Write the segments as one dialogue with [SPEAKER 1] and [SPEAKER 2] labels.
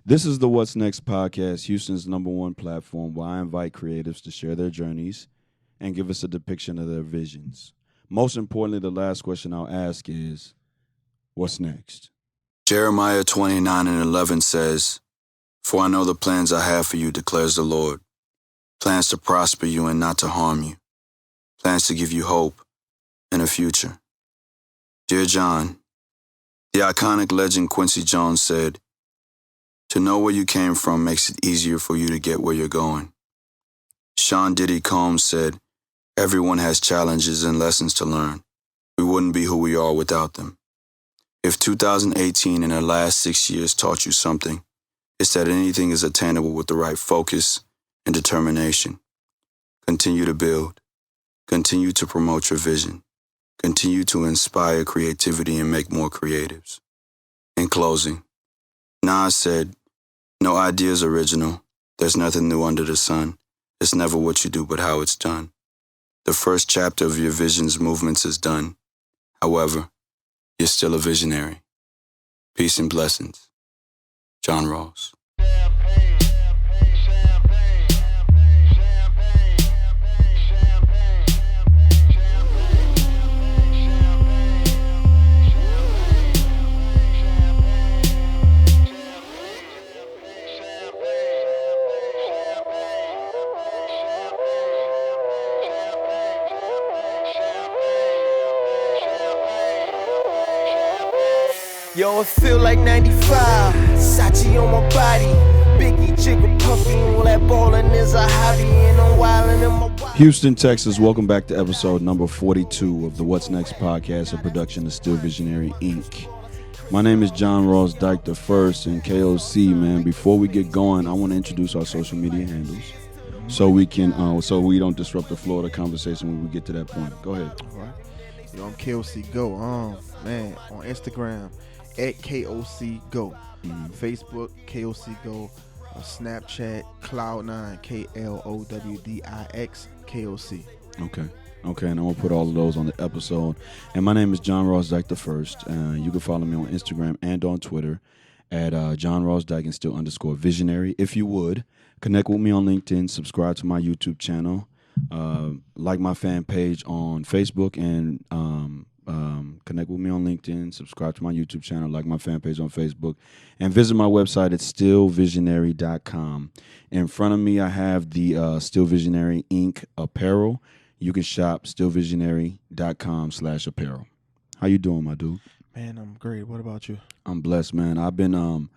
[SPEAKER 1] This is the What's Next podcast, Houston's #1 platform where I invite creatives to share their journeys and give us a depiction of their visions. Most importantly, the last question I'll ask is, what's next? Jeremiah 29:11 says, "For I know the plans I have for you, declares the Lord, plans to prosper you and not to harm you, plans to give you hope and a future." Dear John, the iconic legend Quincy Jones said, "To know where you came from makes it easier for you to get where you're going." Sean Diddy Combs said, "Everyone has challenges and lessons to learn. We wouldn't be who we are without them." If 2018 and the last 6 years taught you something, it's that anything is attainable with the right focus and determination. Continue to build. Continue to promote your vision. Continue to inspire creativity and make more creatives. In closing, Nas said, "No idea is original. There's nothing new under the sun. It's never what you do, but how it's done. The first chapter of your vision's movements is done. However, you're still a visionary. Peace and blessings. John Ross."
[SPEAKER 2] Yo, it feel like 95, Sachi on my body, Biggie, Jigga, Puffy, all that ballin' is a hobby, and I'm wildin' in my body.
[SPEAKER 1] Houston, Texas, welcome back to episode number 42 of the What's Next podcast, a production of Still Visionary, Inc. My name is John Ross Dike I and K.O.C, man. Before we get going, I want to introduce our social media handles so we can, so we don't disrupt the flow of the conversation when we get to that point. Go ahead.
[SPEAKER 3] All right. Yo, I'm K.O.C Go. Man, on Instagram at K.O.C Go. Facebook, K.O.C Go. Snapchat, Cloud9, KLOWDIX, K.O.C.
[SPEAKER 1] Okay, and I'm going to put all of those on the episode. And my name is John Ross Dike I. You can follow me on Instagram and on Twitter at John Ross Dike and still _visionary. If you would, connect with me on LinkedIn, subscribe to my YouTube channel, like my fan page on Facebook, and connect with me on LinkedIn, subscribe to my YouTube channel, like my fan page on Facebook, and visit my website at stillvisionary.com. In front of me, I have the Still Visionary Inc. apparel. You can shop stillvisionary.com/apparel. How you doing, my dude?
[SPEAKER 3] Man, I'm great. What about you?
[SPEAKER 1] I'm blessed, man. I've been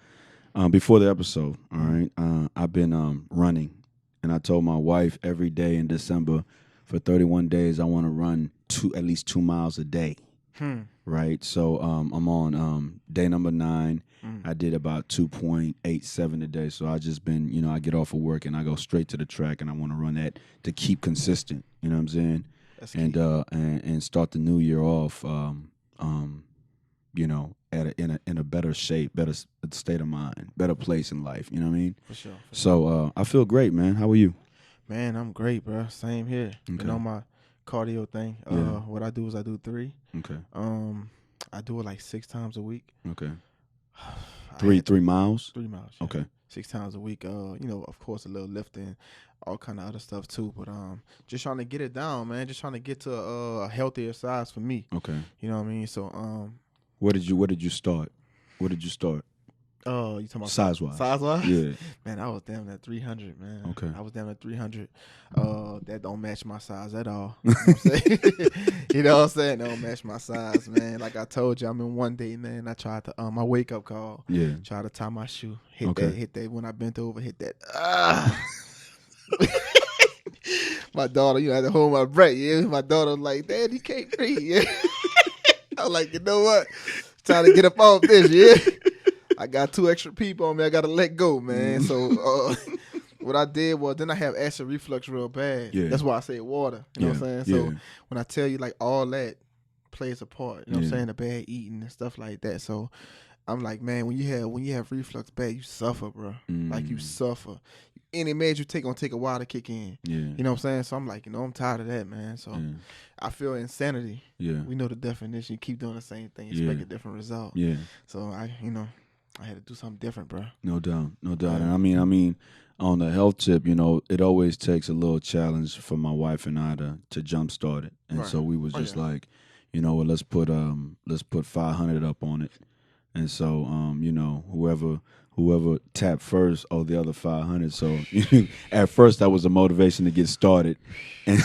[SPEAKER 1] before the episode, all right, I've been running, and I told my wife every day in December for 31 days I want to run at least 2 miles a day. Right, so I'm on day number 9. I did about 2.87 today. So I just been, I get off of work and I go straight to the track, and I want to run that to keep consistent. You know what I'm saying?
[SPEAKER 3] That's
[SPEAKER 1] And
[SPEAKER 3] key.
[SPEAKER 1] and start the new year off, in a better shape, better state of mind, better place in life. You know what I mean?
[SPEAKER 3] For sure.
[SPEAKER 1] So I feel great, man. How are you?
[SPEAKER 3] Man, I'm great, bro. Same here.
[SPEAKER 1] Okay.
[SPEAKER 3] You know my cardio thing.
[SPEAKER 1] Yeah.
[SPEAKER 3] What I do is I do 3.
[SPEAKER 1] Okay.
[SPEAKER 3] I do it like 6 times a week.
[SPEAKER 1] Okay.
[SPEAKER 3] I
[SPEAKER 1] 3
[SPEAKER 3] had
[SPEAKER 1] 3 miles.
[SPEAKER 3] 3 miles. Yeah.
[SPEAKER 1] Okay.
[SPEAKER 3] 6 times a week. Of course, a little lifting, all kind of other stuff too. But just trying to get it down, man. Just trying to get to a healthier size for me.
[SPEAKER 1] Okay.
[SPEAKER 3] You know what I mean? So
[SPEAKER 1] Where did you start? Where did you start?
[SPEAKER 3] you talking about
[SPEAKER 1] Size-wise.
[SPEAKER 3] Size-wise?
[SPEAKER 1] Yeah.
[SPEAKER 3] Man, I was down at 300, man.
[SPEAKER 1] Okay.
[SPEAKER 3] I was down at 300. That don't match my size at all. You know what I'm saying? You know what I'm saying? That don't match my size, man. Like I told you, I mean, one day, man, I tried to my wake up call.
[SPEAKER 1] Yeah.
[SPEAKER 3] Try to tie my shoe. Hit
[SPEAKER 1] Okay.
[SPEAKER 3] that when I bent over, hit that. My daughter, I had to hold my breath. Yeah, my daughter was like, "Dad, you can't breathe." Yeah. I was like, you know what? Trying to get up off this. Yeah. I got 2 extra people on me. I got to let go, man. So what I did was, then I have acid reflux real bad.
[SPEAKER 1] Yeah.
[SPEAKER 3] That's why I say water. You know what I'm saying?
[SPEAKER 1] Yeah.
[SPEAKER 3] So when I tell you, like, all that plays a part. You know what I'm
[SPEAKER 1] Yeah.
[SPEAKER 3] saying? The bad eating and stuff like that. So I'm like, man, when you have reflux bad, you suffer, bro. Like, you suffer. Any meds you take gonna take a while to kick in.
[SPEAKER 1] Yeah.
[SPEAKER 3] You know what I'm saying? So I'm like, I'm tired of that, man. So
[SPEAKER 1] Yeah.
[SPEAKER 3] I feel insanity.
[SPEAKER 1] Yeah.
[SPEAKER 3] We know the definition. You keep doing the same thing,
[SPEAKER 1] Yeah.
[SPEAKER 3] expect a different result.
[SPEAKER 1] Yeah.
[SPEAKER 3] So I I had to do something different, bro.
[SPEAKER 1] No doubt. And I mean, on the health tip, it always takes a little challenge for my wife and I to jumpstart it. And so we was just like, well, let's put 500 up on it. And so whoever tapped first owed the other 500. So at first that was the motivation to get started. And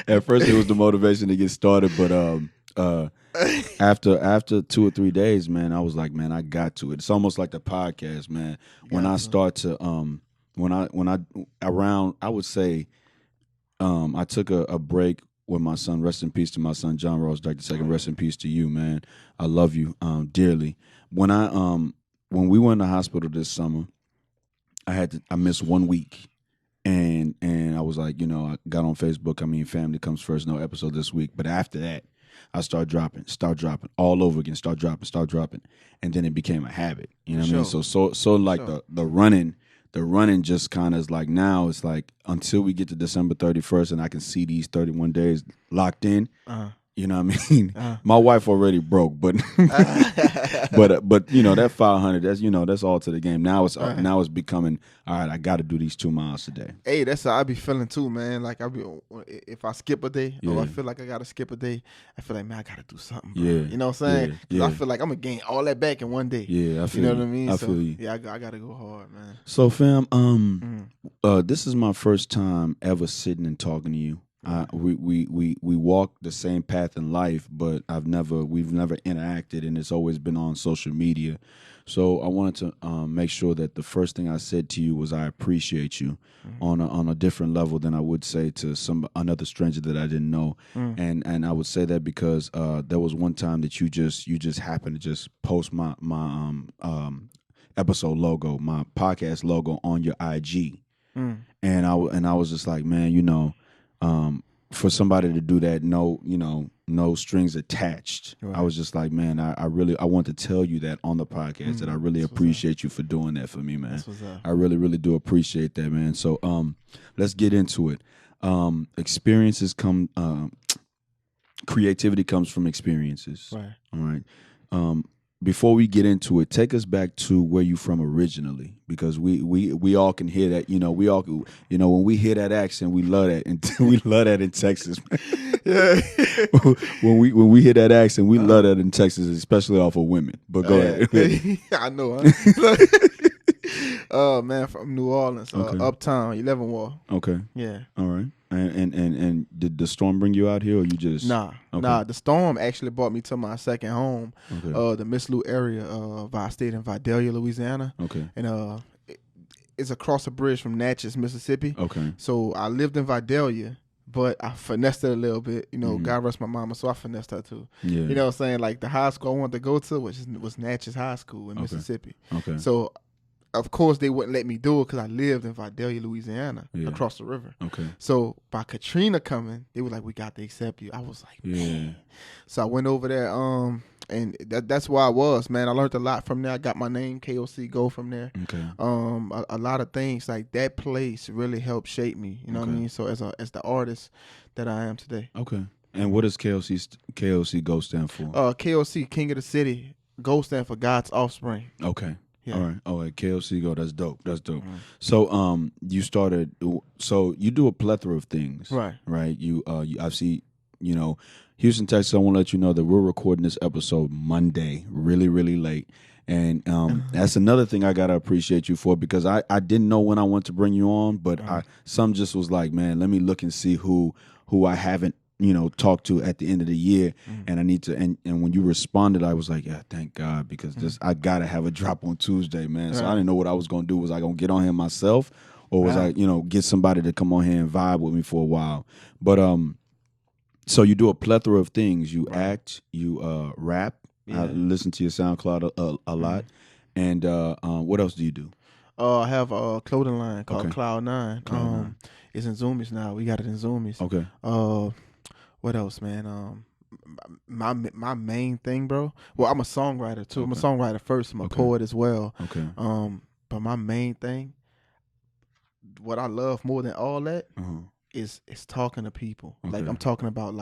[SPEAKER 1] at first it was the motivation to get started, but after 2 or 3 days, man, I was like, man, I got to it. It's almost like the podcast, man. When I start to I would say I took a break with my son. Rest in peace to my son, John Ross Dike II. Rest in peace to you, man. I love you dearly. When we went in the hospital this summer, I missed 1 week. And I was like, I got on Facebook. I mean, family comes first. No episode this week. But after that, I start dropping all over again. Start dropping, and then it became a habit. You know what I mean? So like the running just kind of is like, now it's like until we get to December 31st and I can see these 31 days locked in. You know what I mean? My wife already broke, but but that 500, that's all to the game. Now it's becoming, all right, I got to do these 2 miles today.
[SPEAKER 3] Hey, that's how I be feeling too, man. Like if I skip a day, or I feel like I got to skip a day, I feel like, man, I got to do something, bro. You know what I'm saying? Because I feel like I'm gonna gain all that back in one day. Yeah, I feel you. Know what I mean? I feel you. Yeah, I got to go hard, man.
[SPEAKER 1] So, fam, this is my first time ever sitting and talking to you. We walk the same path in life, but we've never interacted, and it's always been on social media. So I wanted to make sure that the first thing I said to you was I appreciate you on a different level than I would say to another stranger that I didn't know, and I would say that because there was one time that you just happened to just post my episode logo, my podcast logo on your IG, and I was just like, man, for somebody to do that, no strings attached. Right. I was just like, man, I want to tell you that on the podcast that I really appreciate you for doing that for me, man. I really, really do appreciate that, man. So let's get into it. Experiences creativity comes from experiences. Right. All right. Before we get into it, take us back to where you from originally, because we all can hear that. We all, when we hear that accent, we love that, and we love that in Texas. Yeah. when we hear that accent, we love that in Texas, especially off of women. But go ahead.
[SPEAKER 3] I know. Huh? Man, from New Orleans, uptown, 11 Wall.
[SPEAKER 1] Okay.
[SPEAKER 3] Yeah.
[SPEAKER 1] All right. And did the storm bring you out here, or you just
[SPEAKER 3] Nah. The storm actually brought me to my second home, the Miss Lou area. I stayed in Vidalia, Louisiana. Okay. And it's across the bridge from Natchez, Mississippi. Okay. So I lived in Vidalia, but I finessed it a little bit. God rest my mama, so I finessed her too. Yeah. You know what I'm saying? Like the high school I wanted to go to was Natchez High School in Mississippi. Okay. So of course, they wouldn't let me do it because I lived in Vidalia, Louisiana, across the river. Okay. So by Katrina coming, they were like, "We got to accept you." I was like, "Man." So I went over there, and that's where I was, man. I learned a lot from there. I got my name K.O.C. Go from there. Okay. A lot of things like that place really helped shape me. You know what I mean? So as the artist that I am today. Okay.
[SPEAKER 1] And what does K.O.C. Go stand for?
[SPEAKER 3] K.O.C. King of the City. Go stand for God's Offspring.
[SPEAKER 1] Okay. Yeah. All right. K.O.C. Go. That's dope. So, you started. So you do a plethora of things, right? Right. I see. Houston, Texas. I want to let you know that we're recording this episode Monday, really, really late, and that's another thing I gotta appreciate you for, because I didn't know when I want to bring you on, but some just was like, man, let me look and see who I haven't talk to at the end of the year, and I need to. And when you responded, I was like, yeah, thank God, because I gotta have a drop on Tuesday, man. So I didn't know what I was gonna do. Was I gonna get on here myself, or was I, get somebody to come on here and vibe with me for a while? But so you do a plethora of things. You act, you rap. I listen to your SoundCloud a lot, and what else do you do?
[SPEAKER 3] I have a clothing line called Cloud9. It's in Zoomies now. We got it in Zoomies. Okay. What else, man? My main thing, bro. Well, I'm a songwriter too. Okay. I'm a songwriter first. I'm a poet as well. Okay. But my main thing, what I love more than all that, is talking to people. Okay. Like I'm talking about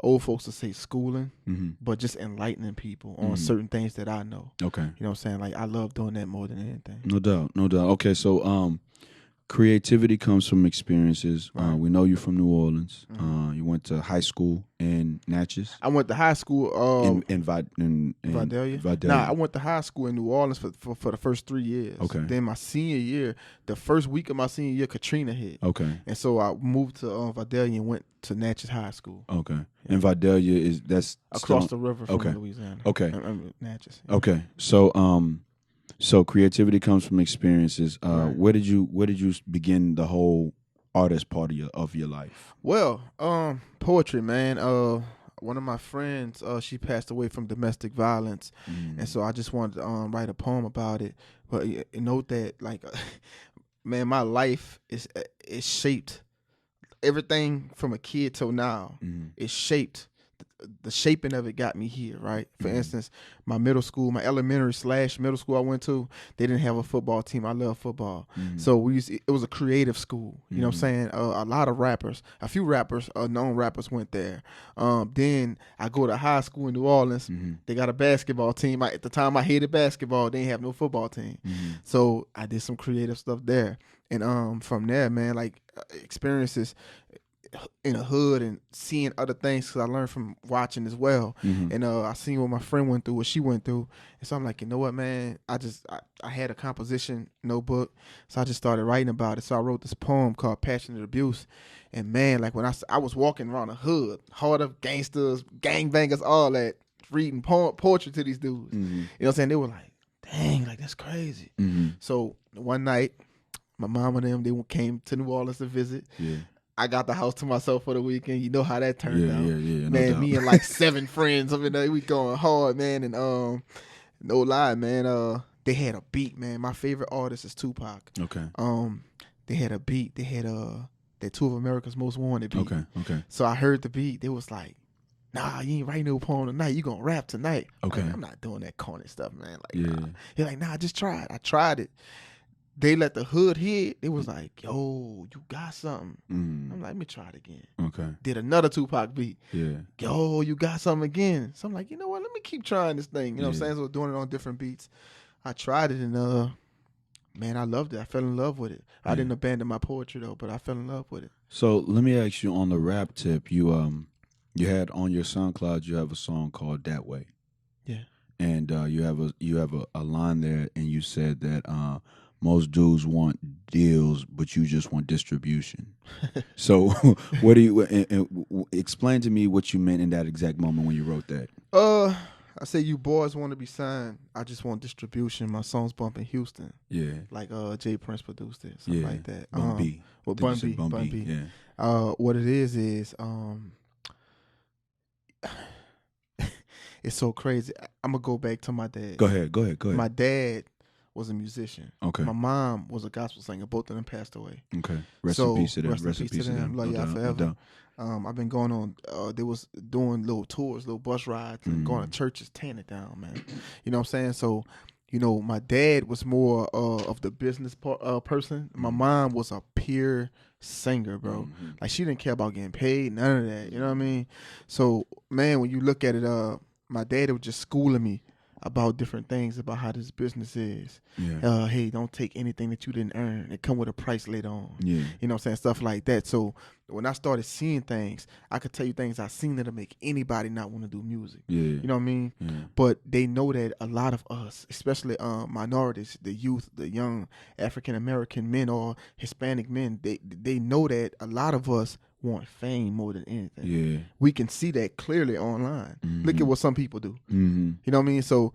[SPEAKER 3] old folks to say schooling,
[SPEAKER 1] Mm-hmm.
[SPEAKER 3] but just enlightening people on
[SPEAKER 1] Mhm.
[SPEAKER 3] certain things that I know.
[SPEAKER 1] Okay.
[SPEAKER 3] You know what I'm saying? Like, I love doing that more than anything.
[SPEAKER 1] No doubt. No doubt. Okay, so creativity comes from experiences.
[SPEAKER 3] Right.
[SPEAKER 1] We know you're from New Orleans.
[SPEAKER 3] Mhm.
[SPEAKER 1] You went to high school in Natchez.
[SPEAKER 3] I went to high school
[SPEAKER 1] In
[SPEAKER 3] Vidalia.
[SPEAKER 1] Vidalia.
[SPEAKER 3] Nah, I went to high school in New Orleans for the first 3 years.
[SPEAKER 1] Okay.
[SPEAKER 3] Then my senior year, the first week of my senior year, Katrina hit.
[SPEAKER 1] Okay.
[SPEAKER 3] And so I moved to Vidalia and went to Natchez High School.
[SPEAKER 1] Okay. And Vidalia that's
[SPEAKER 3] Across
[SPEAKER 1] still-
[SPEAKER 3] the river from
[SPEAKER 1] okay.
[SPEAKER 3] Louisiana.
[SPEAKER 1] Okay.
[SPEAKER 3] Natchez.
[SPEAKER 1] Okay. So creativity comes from experiences.
[SPEAKER 3] Right.
[SPEAKER 1] Where did you begin the whole artist part of your life?
[SPEAKER 3] Well, poetry, man. One of my friends, she passed away from domestic violence, and so I just wanted to write a poem about it. But note that, like, man, my life is shaped. Everything from a kid till now is shaped. The shaping of it got me here, right? For instance, my middle school, my elementary / middle school I went to, they didn't have a football team. I love football. So it was a creative school. You know what I'm saying? A lot of rappers, a few rappers, known rappers went there. Then I go to high school in New Orleans. They got a basketball team. At the time I hated basketball. They didn't have no football team. So I did some creative stuff there. And from there, man, like experiences in the hood and seeing other things, because I learned from watching as well. And I seen what my friend went through, what she went through, and so I'm like, you know what, man, I had a composition notebook, so I just started writing about it. So I wrote this poem called Passionate Abuse. And man, like when I was walking around the hood, hard of gangsters, gangbangers, all that, reading poetry to these dudes. You know what I'm saying? They were like, dang, like that's crazy. So one night, my mom and them, they came to New Orleans to visit.
[SPEAKER 1] Yeah.
[SPEAKER 3] I got the house to myself for the weekend. You know how that turned out.
[SPEAKER 1] Yeah.
[SPEAKER 3] Man,
[SPEAKER 1] no
[SPEAKER 3] me
[SPEAKER 1] doubt.
[SPEAKER 3] and like 7 friends up in there, we going hard, man. And no lie, man, they had a beat, man. My favorite artist is Tupac.
[SPEAKER 1] Okay.
[SPEAKER 3] They had a beat. They had that 2 of America's Most Wanted beat.
[SPEAKER 1] Okay.
[SPEAKER 3] So I heard the beat. They was like, nah, you ain't writing no poem tonight. You gonna rap tonight.
[SPEAKER 1] Okay.
[SPEAKER 3] Like, I'm not doing that corny stuff, man. Like,
[SPEAKER 1] Yeah.
[SPEAKER 3] nah. They're like, nah, just try it. I tried it. They let the hood hit. It was like, yo, you got something. I'm like, let me try it again.
[SPEAKER 1] Okay.
[SPEAKER 3] Did another Tupac beat.
[SPEAKER 1] Yeah.
[SPEAKER 3] Yo, you got something again. So I'm like, you know what? Let me keep trying this thing. You know what I'm
[SPEAKER 1] Yeah.
[SPEAKER 3] saying? So doing it on different beats. I tried it and man, I loved it. I fell in love with it. I
[SPEAKER 1] Yeah.
[SPEAKER 3] didn't abandon my poetry though, but I fell in love with it.
[SPEAKER 1] So let me ask you on the rap tip. You had on your SoundCloud, you have a song called Datway.
[SPEAKER 3] Yeah.
[SPEAKER 1] And you have a line there, and you said that most dudes want deals, but you just want distribution. So, what do you explain to me what you meant in that exact moment when you wrote that?
[SPEAKER 3] I say you boys want to be signed. I just want distribution. My song's bumping Houston.
[SPEAKER 1] Yeah,
[SPEAKER 3] Like Jay Prince produced it, something like that.
[SPEAKER 1] Bun B.
[SPEAKER 3] Well,
[SPEAKER 1] Did you
[SPEAKER 3] Bun
[SPEAKER 1] say
[SPEAKER 3] B.
[SPEAKER 1] Bun
[SPEAKER 3] Bun
[SPEAKER 1] B?
[SPEAKER 3] B.
[SPEAKER 1] Yeah.
[SPEAKER 3] What it is it's so crazy. I'm gonna go back to my dad.
[SPEAKER 1] Go ahead.
[SPEAKER 3] My dad was a musician.
[SPEAKER 1] Okay.
[SPEAKER 3] My mom was a gospel singer. Both of them passed away.
[SPEAKER 1] Okay. Rest
[SPEAKER 3] So,
[SPEAKER 1] in peace to them.
[SPEAKER 3] rest in peace to them. Love
[SPEAKER 1] No
[SPEAKER 3] y'all
[SPEAKER 1] doubt, no
[SPEAKER 3] forever.
[SPEAKER 1] doubt.
[SPEAKER 3] I've been going on. They was doing little tours, little bus rides, and going to churches, tearing it down, man. You know what I'm saying? So, you know, my dad was more of the business person. My mom was a pure singer, bro. Like she didn't care about getting paid, none of that. You know what I mean? So, man, when you look at it, my dad was just schooling me about different things about how this business is.
[SPEAKER 1] Yeah.
[SPEAKER 3] Hey, don't take anything that you didn't earn. It come with a price later on.
[SPEAKER 1] Yeah.
[SPEAKER 3] You know what I'm saying? Stuff like that. So when I started seeing things, I could tell you things I seen that'll make anybody not want to do music.
[SPEAKER 1] Yeah.
[SPEAKER 3] You know what I mean?
[SPEAKER 1] Yeah.
[SPEAKER 3] But they know that a lot of us, especially minorities, the youth, the young African American men or Hispanic men, they know that a lot of us want fame more than anything.
[SPEAKER 1] Yeah.
[SPEAKER 3] We can see that clearly online. Look at what some people do.
[SPEAKER 1] Mm-hmm.
[SPEAKER 3] You know what I mean? So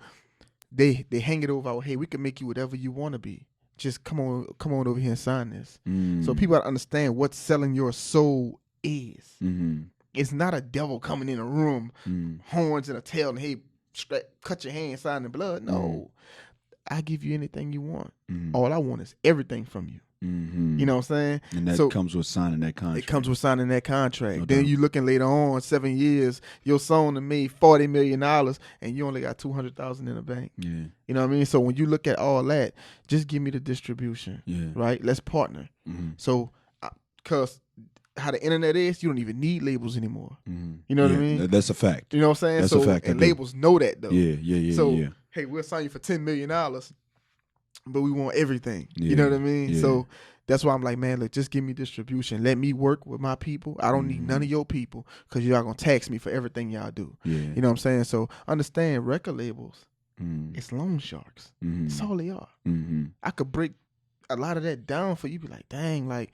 [SPEAKER 3] they hang it over. Hey, we can make you whatever you want to be. Just come on over here and sign this. So people gotta understand what selling your soul is.
[SPEAKER 1] Mm-hmm.
[SPEAKER 3] It's not a devil coming in a room, horns and a tail, and hey, cut your hand, sign the blood. No, I give you anything you want. All I want is everything from you. You know what I'm saying?
[SPEAKER 1] And that comes with signing that contract.
[SPEAKER 3] It comes with signing that contract.
[SPEAKER 1] No
[SPEAKER 3] Then
[SPEAKER 1] doubt.
[SPEAKER 3] you looking later on, 7 years, your song done made $40 million, and you only got $200,000 in the bank.
[SPEAKER 1] Yeah.
[SPEAKER 3] You know what I mean? So when you look at all that, just give me the distribution,
[SPEAKER 1] Yeah.
[SPEAKER 3] right? Let's partner. So, because how the internet is, you don't even need labels anymore.
[SPEAKER 1] Mm-hmm.
[SPEAKER 3] You know what I mean?
[SPEAKER 1] That's a fact.
[SPEAKER 3] You know what I'm saying?
[SPEAKER 1] That's
[SPEAKER 3] so
[SPEAKER 1] a fact.
[SPEAKER 3] And labels know that though.
[SPEAKER 1] Yeah.
[SPEAKER 3] So hey, we'll sign you for $10 million, but we want everything.
[SPEAKER 1] Yeah.
[SPEAKER 3] You know what I mean?
[SPEAKER 1] Yeah.
[SPEAKER 3] So that's why I'm like, man, look, just give me distribution. Let me work with my people. I don't need none of your people because y'all gonna tax me for everything y'all do.
[SPEAKER 1] Yeah.
[SPEAKER 3] You know what I'm saying? So understand, record labels, it's loan sharks. That's all they are. I could break a lot of that down for you. Be like, dang, like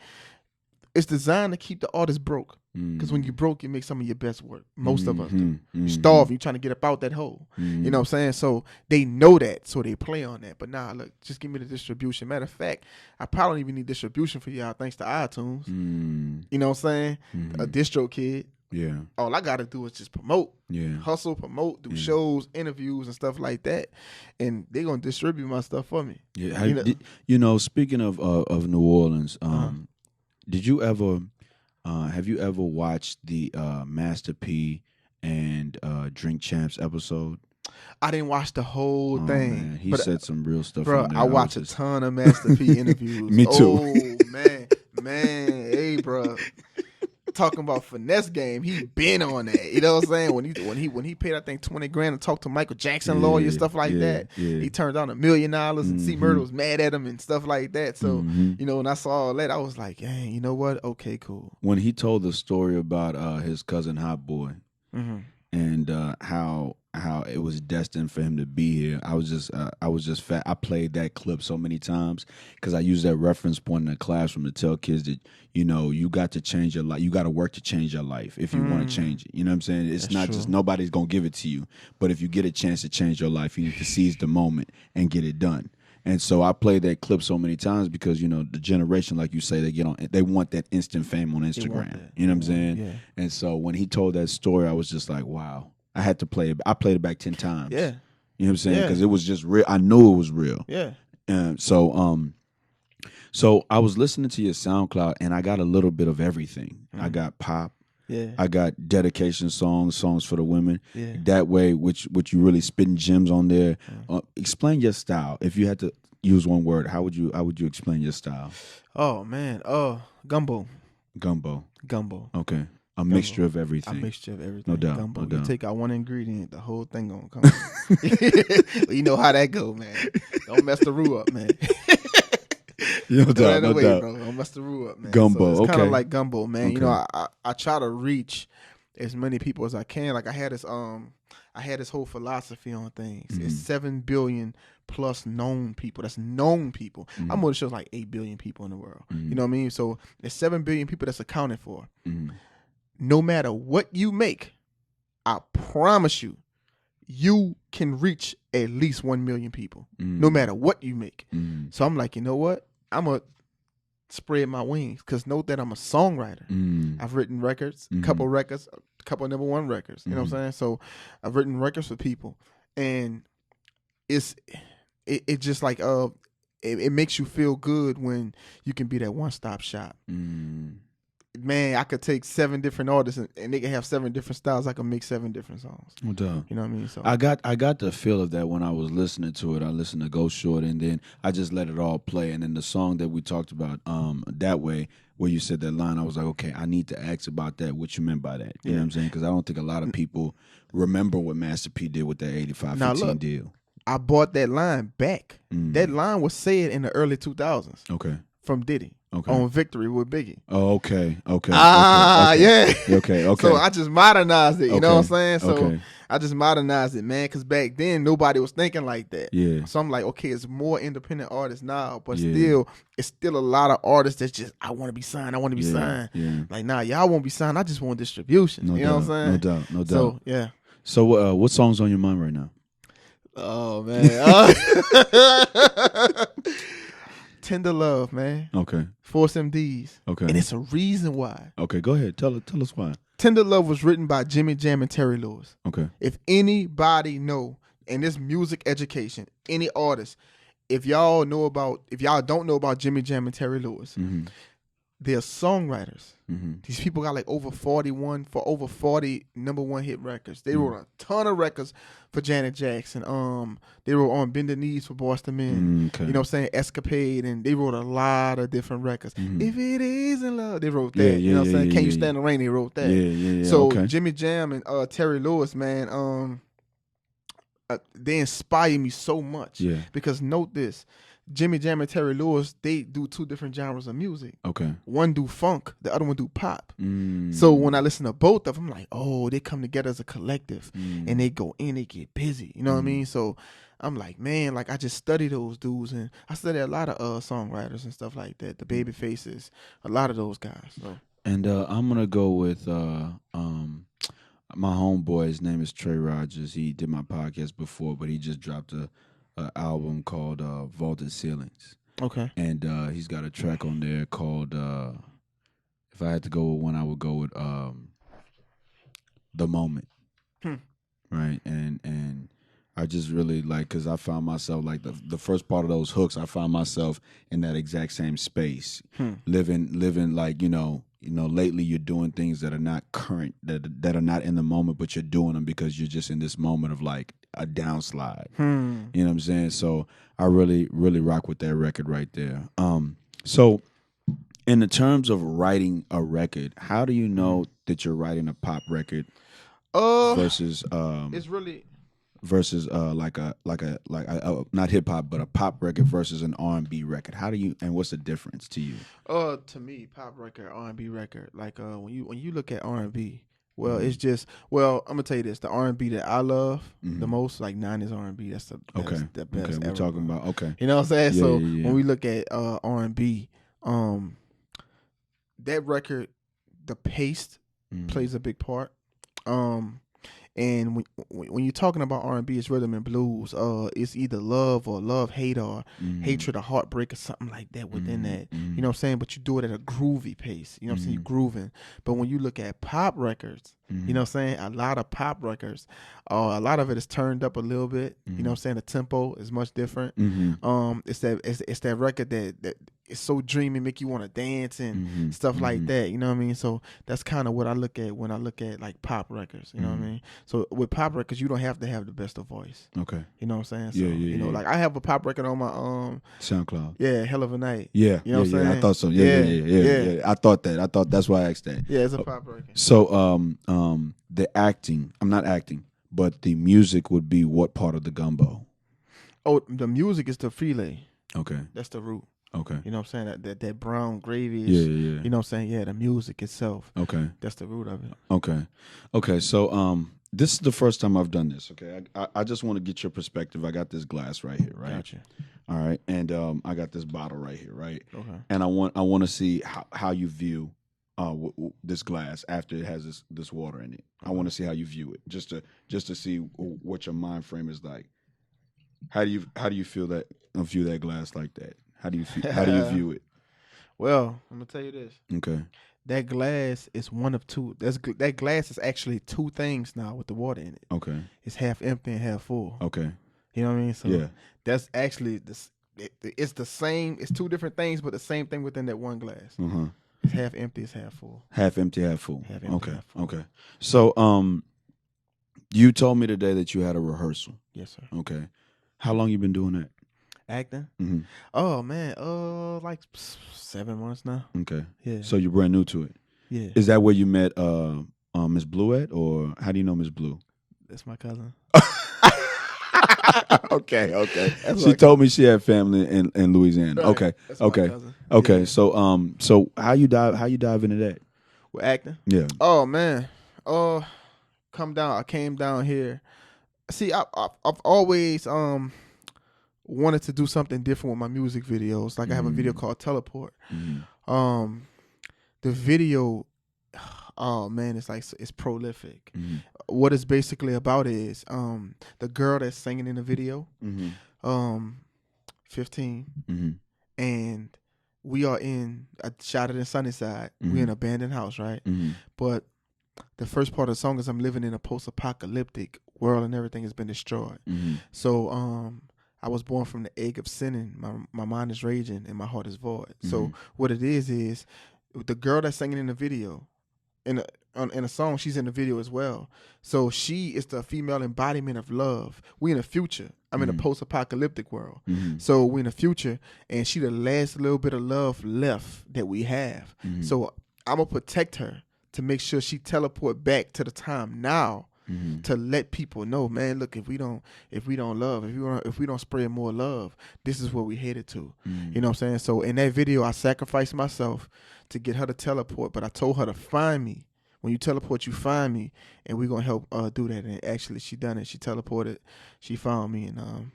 [SPEAKER 3] it's designed to keep the artist broke. Because when you broke, you make some of your best work. Most of us do. You starve, you trying to get up out that hole. You know what I'm saying? So they know that, so they play on that. But nah, look, just give me the distribution. Matter of fact, I probably don't even need distribution for y'all thanks to iTunes. You know what I'm saying? A distro kid.
[SPEAKER 1] Yeah.
[SPEAKER 3] All I got to do is just promote.
[SPEAKER 1] Yeah.
[SPEAKER 3] Hustle, promote, do shows, interviews, and stuff like that. And they're going to distribute my stuff for me.
[SPEAKER 1] Yeah. Speaking of New Orleans, did you ever... have you ever watched the Master P and Drink Champs episode?
[SPEAKER 3] I didn't watch the whole thing.
[SPEAKER 1] Man. He said some real stuff.
[SPEAKER 3] Bro, I watch a ton of Master P interviews.
[SPEAKER 1] Me too.
[SPEAKER 3] Oh, man. Hey, bro. Talking about finesse game, he been on that. You know what I'm saying? When he paid, I think, $20,000 to talk to Michael Jackson lawyer, stuff like that. Yeah. He turned down $1 million, and C Murder was mad at him and stuff like that. So when I saw all that, I was like, "Dang, you know what? Okay, cool."
[SPEAKER 1] When he told the story about his cousin Hot Boy and how it was destined for him to be here, I was just fat. I played that clip so many times because I used that reference point in the classroom to tell kids that you got to change your life. You got to work to change your life if you want to change it. You know what I'm saying? It's not just nobody's gonna give it to you, but if you get a chance to change your life, you need to seize the moment and get it done. And so I played that clip so many times because the generation, like you say, they want that instant fame on Instagram. You know what I'm saying? Yeah. And so when he told that story, I was just like, wow. I had to play it. I played it back 10 times.
[SPEAKER 3] Yeah.
[SPEAKER 1] You know what I'm saying? Because it was just real. I knew it was real.
[SPEAKER 3] Yeah.
[SPEAKER 1] And so I was listening to your SoundCloud and I got a little bit of everything. I got pop.
[SPEAKER 3] Yeah.
[SPEAKER 1] I got dedication songs for the women.
[SPEAKER 3] Yeah.
[SPEAKER 1] Datway, which you really spitting gems on there. Explain your style. If you had to use one word, how would you explain your style?
[SPEAKER 3] Oh man. Gumbo.
[SPEAKER 1] Gumbo. Okay. A mixture of everything.
[SPEAKER 3] No
[SPEAKER 1] doubt.
[SPEAKER 3] Gumbo.
[SPEAKER 1] No doubt.
[SPEAKER 3] You take out one ingredient, the whole thing gonna come. You know how that go, man. Don't mess the roux up, man.
[SPEAKER 1] No doubt.
[SPEAKER 3] Bro. Don't mess the roux up, man.
[SPEAKER 1] Gumbo.
[SPEAKER 3] So it's kind of
[SPEAKER 1] okay.
[SPEAKER 3] like gumbo, man.
[SPEAKER 1] Okay.
[SPEAKER 3] I try to reach as many people as I can. Like I had this whole philosophy on things. It's 7 billion plus known people. That's known people. I'm on the show like 8 billion people in the world. You know what I mean? So there's 7 billion people that's accounted for. No matter what you make, I promise you, you can reach at least 1 million people. No matter what you make. So I'm like, you know what? I'm going to spread my wings because note that I'm a songwriter. I've written records, a couple number one records. You know what I'm saying? So I've written records for people. And it just like it makes you feel good when you can be that one-stop shop. Man, I could take 7 different artists and they can have 7 different styles. I can make 7 different songs.
[SPEAKER 1] No doubt.
[SPEAKER 3] You know what I mean? So
[SPEAKER 1] I got the feel of that when I was listening to it. I listened to Go Short and then I just let it all play. And then the song that we talked about, Datway, where you said that line, I was like, okay, I need to ask about that. What you meant by that? You know what I'm saying? Because I don't think a lot of people remember what Master P did with that 85-15 deal.
[SPEAKER 3] I bought that line back. That line was said in the early 2000s.
[SPEAKER 1] Okay.
[SPEAKER 3] From Diddy. Okay. On Victory with Biggie.
[SPEAKER 1] Oh, okay.
[SPEAKER 3] Yeah.
[SPEAKER 1] Okay.
[SPEAKER 3] So I just modernized it. You know what I'm saying? So I just modernized it, man, because back then nobody was thinking like that.
[SPEAKER 1] Yeah.
[SPEAKER 3] So I'm like, okay, it's more independent artists now, but still, it's still a lot of artists that's just, I want to be signed. signed.
[SPEAKER 1] Yeah.
[SPEAKER 3] Like, nah, y'all won't be signed. I just want distribution. You know what I'm saying?
[SPEAKER 1] No doubt.
[SPEAKER 3] So, yeah.
[SPEAKER 1] So what song's on your mind right now?
[SPEAKER 3] Oh, man. Tender Love, man.
[SPEAKER 1] Okay.
[SPEAKER 3] Force MDs.
[SPEAKER 1] Okay.
[SPEAKER 3] And it's a reason why.
[SPEAKER 1] Okay, go ahead. Tell us why.
[SPEAKER 3] Tender Love was written by Jimmy Jam and Terry Lewis.
[SPEAKER 1] Okay.
[SPEAKER 3] If anybody know, in this music education, any artist, if y'all don't know about Jimmy Jam and Terry Lewis, they're songwriters.
[SPEAKER 1] Mm-hmm.
[SPEAKER 3] These people got like over 40 number one hit records. They wrote a ton of records for Janet Jackson. They wrote on Bend the Knees for Boston Men.
[SPEAKER 1] Okay.
[SPEAKER 3] You know what I'm saying? Escapade, and they wrote a lot of different records. If it isn't love, they wrote that.
[SPEAKER 1] Yeah,
[SPEAKER 3] you know what I'm saying?
[SPEAKER 1] yeah,
[SPEAKER 3] Can You
[SPEAKER 1] yeah.
[SPEAKER 3] Stand the Rain? They wrote that.
[SPEAKER 1] Yeah.
[SPEAKER 3] So
[SPEAKER 1] okay.
[SPEAKER 3] Jimmy Jam and Terry Lewis, man, they inspire me so much.
[SPEAKER 1] Yeah.
[SPEAKER 3] Because note this. Jimmy Jam and Terry Lewis, they do two different genres of music.
[SPEAKER 1] Okay.
[SPEAKER 3] One do funk, the other one do pop.
[SPEAKER 1] Mm.
[SPEAKER 3] So when I listen to both of them, I'm like, oh, they come together as a collective, and they go in, they get busy. You know what I mean? So I'm like, man, like I just study those dudes, and I study a lot of songwriters and stuff like that, the Baby Faces, a lot of those guys. So.
[SPEAKER 1] And I'm gonna go with my homeboy. His name is Trey Rogers. He did my podcast before, but he just dropped a album called Vaulted Ceilings.
[SPEAKER 3] Okay.
[SPEAKER 1] And he's got a track on there called if I had to go with one, I would go with The Moment. Right. And I just really like, because I found myself like the first part of those hooks, I found myself in that exact same space. Living like, lately you're doing things that are not current, that are not in the moment, but you're doing them because you're just in this moment of like a downslide. You know what I'm saying? So I really, really rock with that record right there. So in the terms of writing a record, how do you know that you're writing a pop record versus
[SPEAKER 3] it's really
[SPEAKER 1] versus like a not hip hop, but a pop record versus an R&B record? How do you, and what's the difference to you?
[SPEAKER 3] To me, pop record, R&B record, like when you look at R&B, well, it's just, well, I'm gonna tell you this: the R&B that I love the most, like 90s R&B, that's the best.
[SPEAKER 1] Okay.
[SPEAKER 3] The best.
[SPEAKER 1] Okay, we're
[SPEAKER 3] ever,
[SPEAKER 1] talking
[SPEAKER 3] bro.
[SPEAKER 1] about
[SPEAKER 3] You know what I'm saying?
[SPEAKER 1] Yeah,
[SPEAKER 3] So
[SPEAKER 1] yeah.
[SPEAKER 3] when we look at R&B, that record, the pace plays a big part. And when you're talking about R&B, it's rhythm and blues. It's either love or hate, or hatred or heartbreak or something like that within that. You know what I'm saying? But you do it at a groovy pace. You know what I'm saying? You're grooving. But when you look at pop records, you know what I'm saying? A lot of pop records, a lot of it is turned up a little bit. You know what I'm saying? The tempo is much different. It's that record that it's so dreamy, make you want to dance and stuff like that. You know what I mean? So that's kind of what I look at when I look at like pop records. You know what I mean? So with pop records, you don't have to have the best of voice.
[SPEAKER 1] Okay.
[SPEAKER 3] You know what I'm saying? So,
[SPEAKER 1] Yeah.
[SPEAKER 3] like I have a pop record on my
[SPEAKER 1] SoundCloud.
[SPEAKER 3] Yeah, Hell of a Night.
[SPEAKER 1] Yeah.
[SPEAKER 3] You know what I'm saying?
[SPEAKER 1] I thought so. Yeah. I thought that's why I asked that.
[SPEAKER 3] Yeah, it's a pop record.
[SPEAKER 1] So the acting, I'm not acting, but the music would be what part of the gumbo?
[SPEAKER 3] Oh, the music is the filet.
[SPEAKER 1] Okay.
[SPEAKER 3] That's the root.
[SPEAKER 1] Okay.
[SPEAKER 3] You know what I'm saying? That brown gravy is,
[SPEAKER 1] Yeah.
[SPEAKER 3] you know what I'm saying? Yeah, the music itself.
[SPEAKER 1] Okay.
[SPEAKER 3] That's the root of it.
[SPEAKER 1] Okay. So this is the first time I've done this. Okay. I just want to get your perspective. I got this glass right here, right?
[SPEAKER 3] Gotcha.
[SPEAKER 1] All right. And I got this bottle right here, right?
[SPEAKER 3] Okay.
[SPEAKER 1] And I want to see how you view this glass after it has this water in it. I want to see how you view it, just to see what your mind frame is like. How do you view that glass like that? How do you view it?
[SPEAKER 3] Well, I'm gonna tell you this.
[SPEAKER 1] Okay.
[SPEAKER 3] That glass is one of two. That glass is actually two things now with the water in it.
[SPEAKER 1] Okay.
[SPEAKER 3] It's half empty and half full.
[SPEAKER 1] Okay.
[SPEAKER 3] You know what I mean? So
[SPEAKER 1] Yeah.
[SPEAKER 3] that's actually it's the same. It's two different things, but the same thing within that one glass. It's half empty, it's half full.
[SPEAKER 1] Half empty, half full.
[SPEAKER 3] Half empty, half full.
[SPEAKER 1] Okay. So you told me today that you had a rehearsal.
[SPEAKER 3] Yes, sir.
[SPEAKER 1] Okay. How long you been doing that?
[SPEAKER 3] Acting?
[SPEAKER 1] Mm-hmm.
[SPEAKER 3] Oh man, like 7 months now.
[SPEAKER 1] Okay.
[SPEAKER 3] Yeah.
[SPEAKER 1] So you're brand new to it.
[SPEAKER 3] Yeah.
[SPEAKER 1] Is that where you met Miss Blue at, or how do you know Miss Blue?
[SPEAKER 3] That's my cousin.
[SPEAKER 1] Okay. She told me she had family in Louisiana.
[SPEAKER 3] Right.
[SPEAKER 1] Okay.
[SPEAKER 3] That's my
[SPEAKER 1] Okay.
[SPEAKER 3] cousin.
[SPEAKER 1] Okay.
[SPEAKER 3] Yeah.
[SPEAKER 1] So how you dive into that?
[SPEAKER 3] With acting?
[SPEAKER 1] Yeah.
[SPEAKER 3] Oh man. I came down here. See, I've always wanted to do something different with my music videos. Like I have a video called Teleport. The video, oh man, it's prolific. What it's basically about is the girl that's singing in the video, 15, and we are I shot it in Sunnyside. We're in an abandoned house, right? But the first part of the song is I'm living in a post-apocalyptic world and everything has been destroyed. So I was born from the egg of sinning. My mind is raging and my heart is void. So what it is the girl that's singing in the video, in a song, she's in the video as well. So she is the female embodiment of love. We in the future. I'm in a post-apocalyptic world. So we in the future, and she the last little bit of love left that we have. So I'm gonna protect her to make sure she teleport back to the time now to let people know, man, look, if we don't love, if we don't spread more love, this is where we headed to. You know what I'm saying? So in that video, I sacrificed myself to get her to teleport, but I told her to find me. When you teleport, you find me, and we're gonna help do that. And actually, she done it. She teleported, she found me, and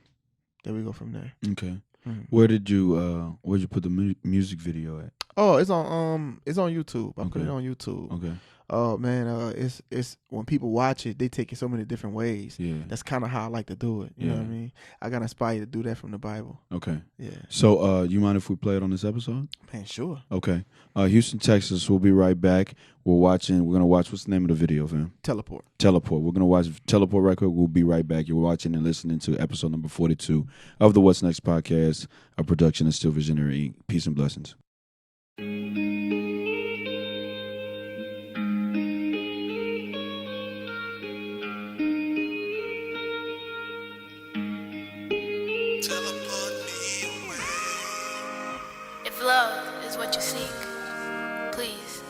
[SPEAKER 3] there we go from there.
[SPEAKER 1] Okay. Where'd you put the music video at?
[SPEAKER 3] Oh, it's on YouTube. I put it on YouTube.
[SPEAKER 1] Okay.
[SPEAKER 3] Oh man, it's when people watch it, they take it so many different ways.
[SPEAKER 1] Yeah.
[SPEAKER 3] That's kind of how I like to do it. You know what I mean? I got inspired to do that from the Bible.
[SPEAKER 1] Okay.
[SPEAKER 3] Yeah.
[SPEAKER 1] So, you mind if we play it on this episode?
[SPEAKER 3] Man, sure.
[SPEAKER 1] Okay. Houston, Texas. We'll be right back. We're gonna watch. What's the name of the video, fam?
[SPEAKER 3] Teleport.
[SPEAKER 1] We're gonna watch Teleport record. We'll be right back. You're watching and listening to episode number 42 of the What's Next podcast, a production of Still Visionary Inc. Peace and blessings.
[SPEAKER 4] If love is what you seek, please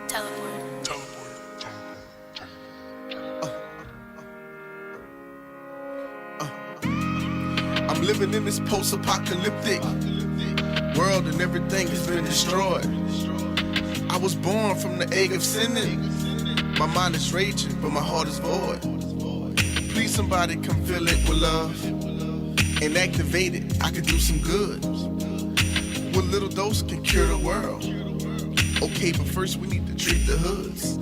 [SPEAKER 4] teleport.
[SPEAKER 2] I'm living in this post-apocalyptic world and everything has been destroyed. I was born from the egg of sinning. My mind is raging, but my heart is void. Please somebody come fill it with love and activate it. I could do some good. One little dose can cure the world. Okay, but first we need to treat the hoods.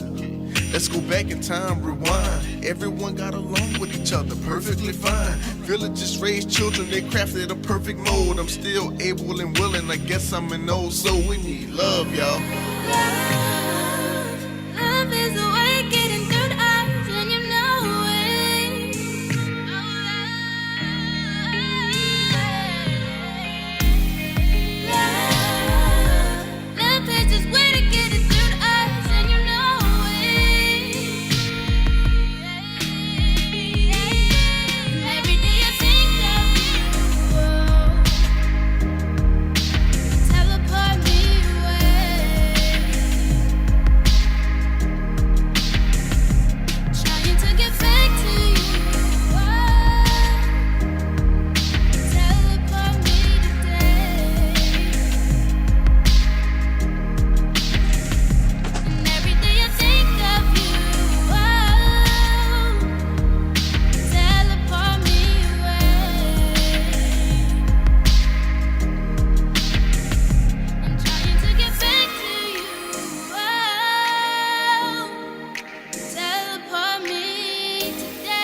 [SPEAKER 2] Let's go back in time, rewind. Everyone got along with each other perfectly fine. Villages raised children, they crafted a perfect mold. I'm still able and willing, I guess I'm an old soul. We need love, y'all.
[SPEAKER 4] Love is the way getting through the eyes, and you know it. Love is just way to get it through the eyes, and you know it. Every day I think of you. Teleport me away. Trying to get back to you. Teleport me today. And every day I think of you. Teleport me away. I'm trying to get back to you. Teleport me today.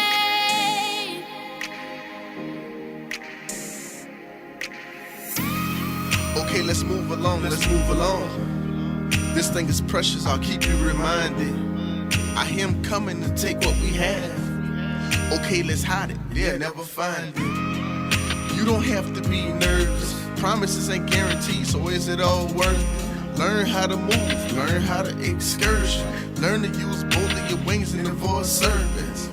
[SPEAKER 2] Okay, let's move along, This thing is precious, I'll keep you reminded. I hear him coming to take what we have. Okay, let's hide it, they'll never find it. You don't have to be nervous, promises ain't guaranteed, so is it all worth it? Learn how to move, learn how to excursion. Learn to use both of your wings and avoid service.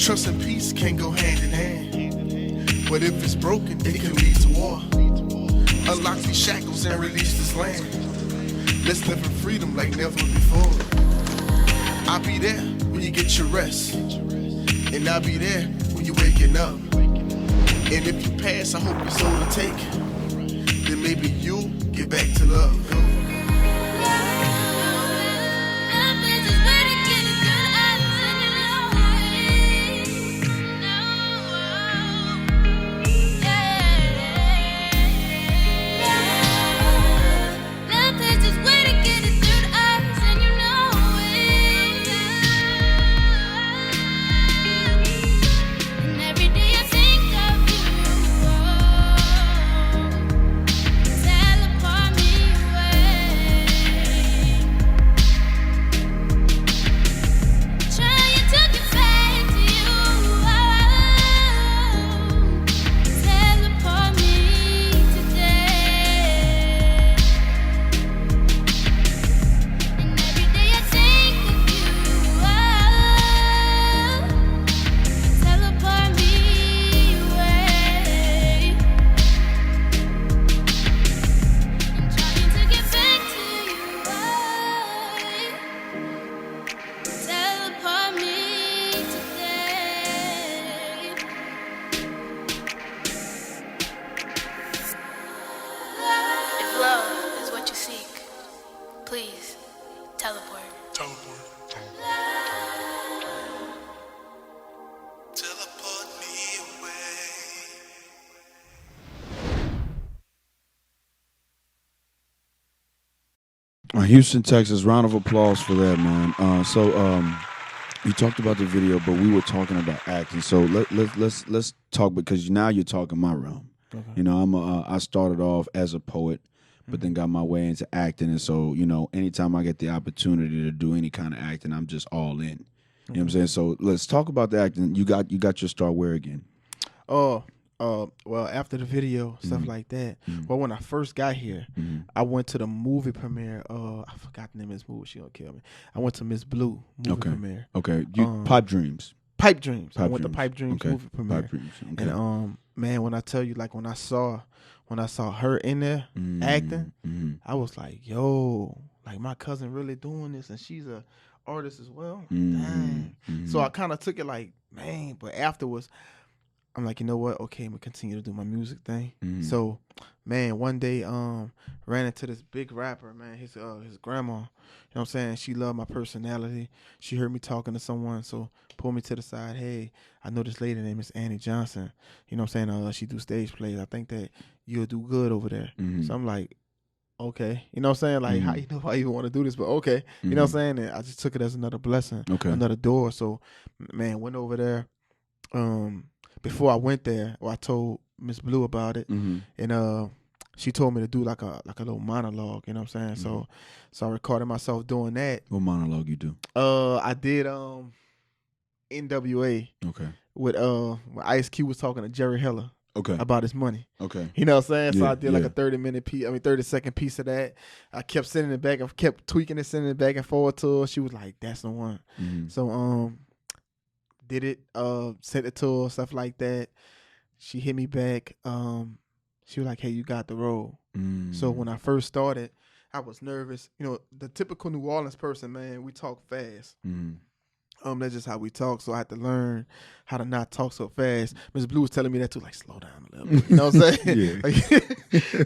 [SPEAKER 2] Trust and peace can go hand in hand, but if it's broken, it can lead to war. Unlock these shackles and release this land. Let's live in freedom like never before. I'll be there when you get your rest, and I'll be there when you're waking up. And if you pass, I hope it's all to take. Then maybe you'll get back to love.
[SPEAKER 4] Love is just way to get it through the eyes, and you know it. Love is just way to get it through the eyes, and you know it. And every day I think of you. Teleport me away.
[SPEAKER 1] Houston, Texas. Round of applause for that, man. You talked about the video, but we were talking about acting. So let's talk, because now you're talking my realm.
[SPEAKER 3] Okay.
[SPEAKER 1] You know, I started off as a poet, but then got my way into acting, and so anytime I get the opportunity to do any kind of acting, I'm just all in. You know what I'm saying? So let's talk about the acting. You got your start where again?
[SPEAKER 3] Well, after the video, stuff like that. Well, when I first got here, I went to the movie premiere. I forgot the name of this movie. She gonna kill me. I went to Miss Blue movie premiere.
[SPEAKER 1] Okay. Pipe Dreams.
[SPEAKER 3] Pipe Dreams. I went to Pipe Dreams movie premiere.
[SPEAKER 1] Pipe Dreams. Okay.
[SPEAKER 3] And man, when I tell you, like when I saw her in there acting, I was like, yo, like my cousin really doing this, and she's a artist as well. Dang. So I kind of took it like, man, but afterwards, I'm like, you know what? Okay, I'm gonna continue to do my music thing. So, man, one day, ran into this big rapper, man. His grandma, you know what I'm saying? She loved my personality. She heard me talking to someone, so pulled me to the side. Hey, I know this lady named Miss Annie Johnson. You know what I'm saying? She do stage plays. I think that you'll do good over there. So I'm like, okay, you know what I'm saying? Like, how you know if I even want to do this? But okay, you know what I'm saying? And I just took it as another blessing, another door. So, man, went over there. Before I went there, I told Miss Blue about it, and she told me to do like a little monologue. You know what I'm saying? So I recorded myself doing that.
[SPEAKER 1] What monologue you do?
[SPEAKER 3] I did NWA.
[SPEAKER 1] Okay.
[SPEAKER 3] With when Ice Cube was talking to Jerry Heller.
[SPEAKER 1] Okay.
[SPEAKER 3] About his money.
[SPEAKER 1] Okay.
[SPEAKER 3] You know what I'm saying? So
[SPEAKER 1] Yeah,
[SPEAKER 3] I did like a 30-second piece of that. I kept sending it back and kept tweaking it, sending it back and forward to her. She was like, "That's the one." So did it, sent it to her, stuff like that. She hit me back. She was like, "Hey, you got the role." So when I first started, I was nervous. You know, the typical New Orleans person, man, we talk fast. That's just how we talk. So I had to learn how to not talk so fast. Miss Blue was telling me that too, like, slow down a little bit. You know what I'm saying? Like,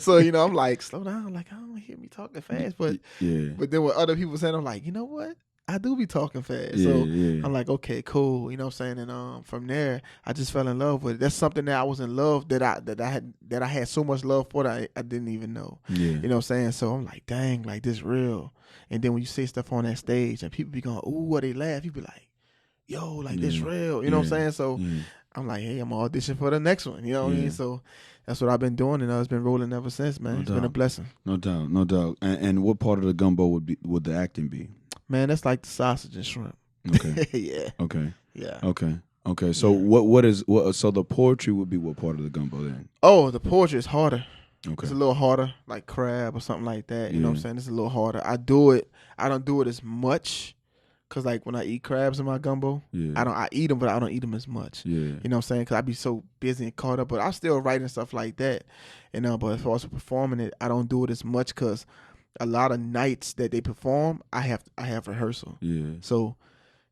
[SPEAKER 3] so, I'm like, slow down. Like, I don't hear me talking fast. But then when other people saying, I'm like, you know what? I do be talking fast. So I'm like, okay, cool. You know what I'm saying? And from there, I just fell in love with it. That's something that I was in love that I had so much love for that I didn't even know. You know what I'm saying? So I'm like, dang, like this real. And then when you say stuff on that stage and people be going, ooh, or they laugh, you be like, yo, like this real. You know what I'm saying? So I'm like, hey, I'm audition for the next one. You know what I mean? So that's what I've been doing, and it's been rolling ever since, man. It's been a blessing.
[SPEAKER 1] No doubt. And what part of the gumbo would the acting be?
[SPEAKER 3] Man, that's like the sausage and shrimp.
[SPEAKER 1] Okay.
[SPEAKER 3] Yeah.
[SPEAKER 1] Okay.
[SPEAKER 3] Yeah.
[SPEAKER 1] Okay. So what? So the poetry would be what part of the gumbo then?
[SPEAKER 3] Oh, the poetry is harder.
[SPEAKER 1] Okay.
[SPEAKER 3] It's a little harder, like crab or something like that. You know what I'm saying? It's a little harder. I don't do it as much, cause like when I eat crabs in my gumbo, I eat them, but I don't eat them as much.
[SPEAKER 1] Yeah.
[SPEAKER 3] You know what I'm saying? Cause I be so busy and caught up, but I still write and stuff like that. And but as far as performing it, I don't do it as much, cause a lot of nights that they perform, I have rehearsal. Yeah. So,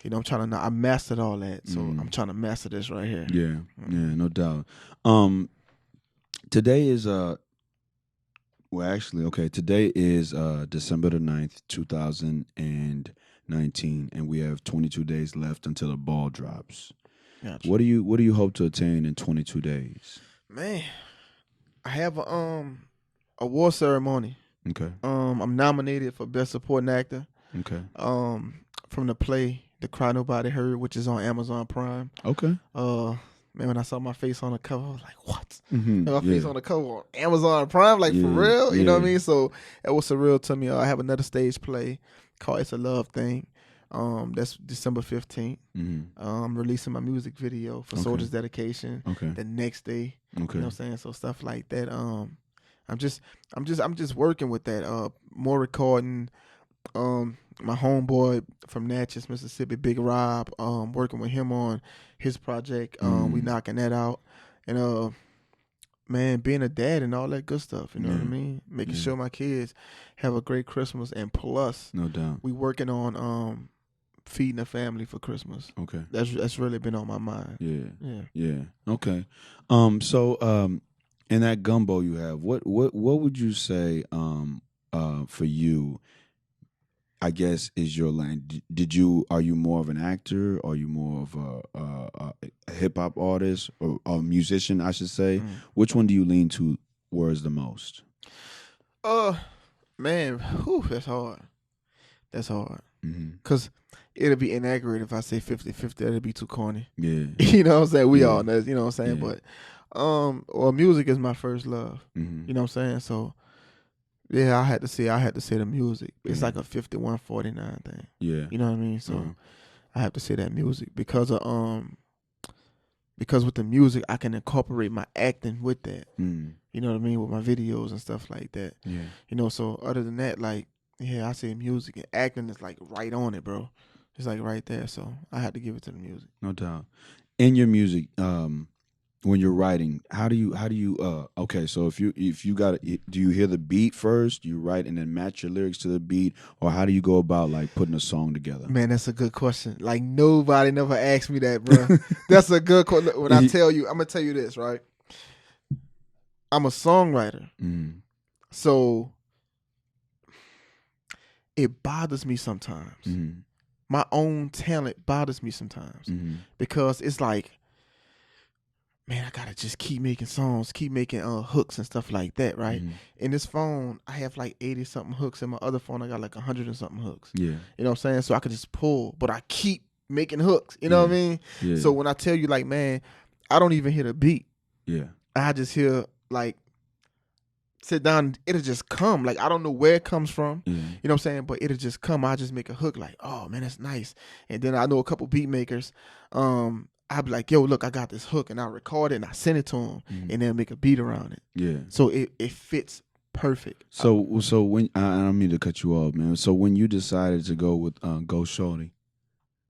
[SPEAKER 3] I'm trying to. I mastered all that, so I'm trying to master this right here.
[SPEAKER 1] Yeah. Yeah. No doubt. Today is today is December the 9th, 2019, and we have 22 days left until the ball drops. Gotcha. What do you hope to attain in 22 days?
[SPEAKER 3] Man, I have a award ceremony.
[SPEAKER 1] Okay.
[SPEAKER 3] I'm nominated for Best Supporting Actor. Okay. From the play The Cry Nobody Heard, which is on Amazon Prime. Okay. Man, when I saw my face on the cover, I was like, what? My face on the cover on Amazon Prime, like for real? You know what I mean? So it was surreal to me. I have another stage play called It's a Love Thing. That's December 15th. I'm releasing my music video for Soldier's Dedication the next day. You know what I'm saying? So stuff like that. I'm just working with that. More recording. My homeboy from Natchez, Mississippi, Big Rob, working with him on his project. We knocking that out. And man, being a dad and all that good stuff, you know what I mean? Making sure my kids have a great Christmas, and plus, no doubt, we working on feeding a family for Christmas. Okay. That's really been on my mind. Yeah. Okay. So in that gumbo you have, what would you say for you, I guess, is your lane? Are you more of an actor? Are you more of a hip hop artist or a musician, I should say? Which one do you lean towards the most? Man, whew, that's hard. That's hard.
[SPEAKER 1] Mm-hmm.
[SPEAKER 3] Because it'll be inaccurate if I say 50-50. It'll be too corny.
[SPEAKER 1] Yeah.
[SPEAKER 3] You know what I'm saying? We
[SPEAKER 1] Yeah.
[SPEAKER 3] all know, you know what I'm saying?
[SPEAKER 1] Yeah.
[SPEAKER 3] But, well, music is my first love.
[SPEAKER 1] Mm-hmm.
[SPEAKER 3] You know what I'm saying? So, yeah, I had to say the music. It's like a 51-49 thing.
[SPEAKER 1] Yeah.
[SPEAKER 3] You know what I mean? So, I have to say that music because with the music, I can incorporate my acting with that.
[SPEAKER 1] Mm.
[SPEAKER 3] You know what I mean? With my videos and stuff like that.
[SPEAKER 1] Yeah.
[SPEAKER 3] You know, so other than that, like, yeah, I say music and acting is like right on it, bro. It's like right there. So I had to give it to the music.
[SPEAKER 1] No doubt. In your music, when you're writing, how do you okay, so if you got do you hear the beat first, you write and then match your lyrics to the beat, or how do you go about like putting a song together?
[SPEAKER 3] Man, that's a good question. Like nobody never asked me that, bro. That's a good question. When I tell you, I'm gonna tell you this, right? I'm a songwriter.
[SPEAKER 1] Mm.
[SPEAKER 3] So it bothers me sometimes.
[SPEAKER 1] Mm-hmm.
[SPEAKER 3] My own talent bothers me sometimes because it's like, man, I gotta just keep making songs, keep making hooks and stuff like that, right?
[SPEAKER 1] Mm-hmm.
[SPEAKER 3] In this phone, I have like 80-something hooks. In my other phone, I got like 100-something hooks.
[SPEAKER 1] Yeah.
[SPEAKER 3] You know what I'm saying? So I could just pull, but I keep making hooks. You know what I mean?
[SPEAKER 1] Yeah.
[SPEAKER 3] So when I tell you, like, man, I don't even hear the beat.
[SPEAKER 1] Yeah.
[SPEAKER 3] I just hear like, sit down, it'll just come. Like, I don't know where it comes from.
[SPEAKER 1] Yeah.
[SPEAKER 3] You know what I'm saying? But it'll just come. I just make a hook like, oh, man, that's nice. And then I know a couple beat makers. I'll be like, yo, look, I got this hook. And I record it and I send it to them. And they'll make a beat around it.
[SPEAKER 1] Yeah.
[SPEAKER 3] So it fits perfect.
[SPEAKER 1] So when I don't mean to cut you off, man. So when you decided to go with Go Shorty,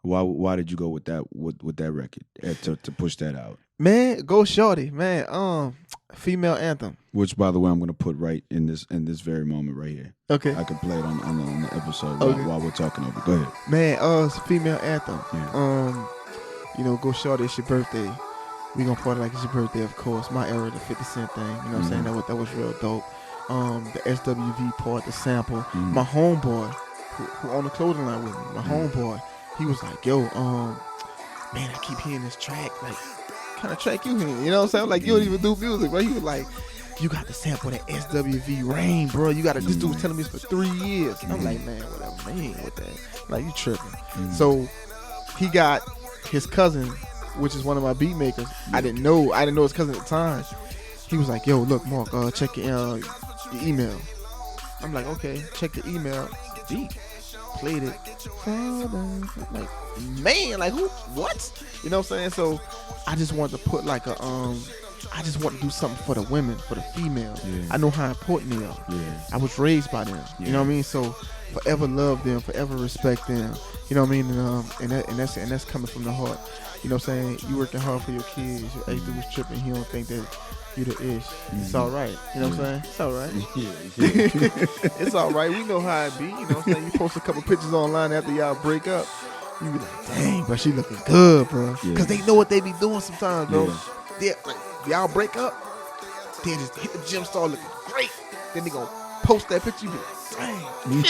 [SPEAKER 1] why did you go with that record to push that out?
[SPEAKER 3] Man, Go Shorty, man. Female anthem.
[SPEAKER 1] Which, by the way, I'm going to put right in this very moment right here.
[SPEAKER 3] Okay.
[SPEAKER 1] I can play it on the episode
[SPEAKER 3] Okay.
[SPEAKER 1] while we're talking over. Go ahead.
[SPEAKER 3] Man, it's a female anthem.
[SPEAKER 1] Yeah.
[SPEAKER 3] You know, Go Shorty, it's your birthday. We gonna party like it's your birthday, of course. My era, the 50 Cent thing. You know what I'm saying? That was real dope. The SWV part, the sample. My homeboy, who on the clothing line with me, my homeboy, he was like, yo, man, I keep hearing this track. Like, kind of track you hearing? You know what I'm saying? Like, you don't even do music, right? He was like, you got to sample that SWV Rain, bro. You got to, this dude was telling me this for 3 years. I'm like, man, whatever, man, with that. Like, you tripping. So, he got his cousin, which is one of my beat makers. I didn't know his cousin at the time. He was like, yo, look, Mark, check your email. I'm like, okay, check the email. Beat. Played it. I'm like, man, like, who, what? You know what I'm saying? So I just wanted to put like a, I just want to do something for the women, for the females.
[SPEAKER 1] Yeah.
[SPEAKER 3] I know how important they are.
[SPEAKER 1] Yeah.
[SPEAKER 3] I was raised by them. You know what I mean? So forever love them, forever respect them. You know what I mean? And that's coming from the heart. You know what I'm saying? You working hard for your kids. Your ex dude was tripping. He don't think that you the ish. It's all right. You know what I'm saying? It's all right.
[SPEAKER 1] Yeah.
[SPEAKER 3] It's all right. We know how it be. You know what I'm saying? You post a couple pictures online after y'all break up. You be like, dang, bro, she looking good, bro. Because they know what they be doing sometimes, bro.
[SPEAKER 1] Yeah.
[SPEAKER 3] Like, y'all break up, they just hit the gym, start looking great. Then they gonna post that picture. You be like, dang.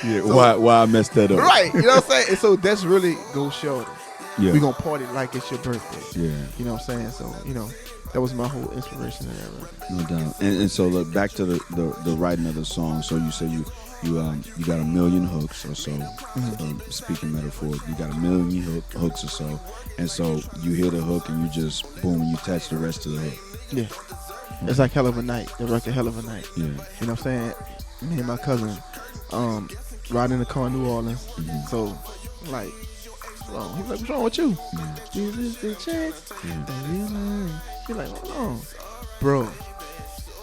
[SPEAKER 1] Yeah, so, why I messed that up?
[SPEAKER 3] Right, you know what I'm saying? And so that's really Go Shorty.
[SPEAKER 1] Yeah.
[SPEAKER 3] We gonna party like it's your birthday.
[SPEAKER 1] Yeah.
[SPEAKER 3] You know what I'm saying? So, you know, that was my whole inspiration of that record.
[SPEAKER 1] No doubt. And so look, back to the writing of the song. So you say you got a million hooks or so. Speaking metaphor, you got a million hooks or so. And so you hear the hook and you just boom, and you attach the rest to the hook.
[SPEAKER 3] Yeah. It's like Hell of a Night. The record Hell of a Night.
[SPEAKER 1] Yeah.
[SPEAKER 3] You know what I'm saying? Me and my cousin riding in the car in New Orleans. So, like, what's wrong? He's like, what's wrong with you? This is the chance. He's like, hold on. Bro,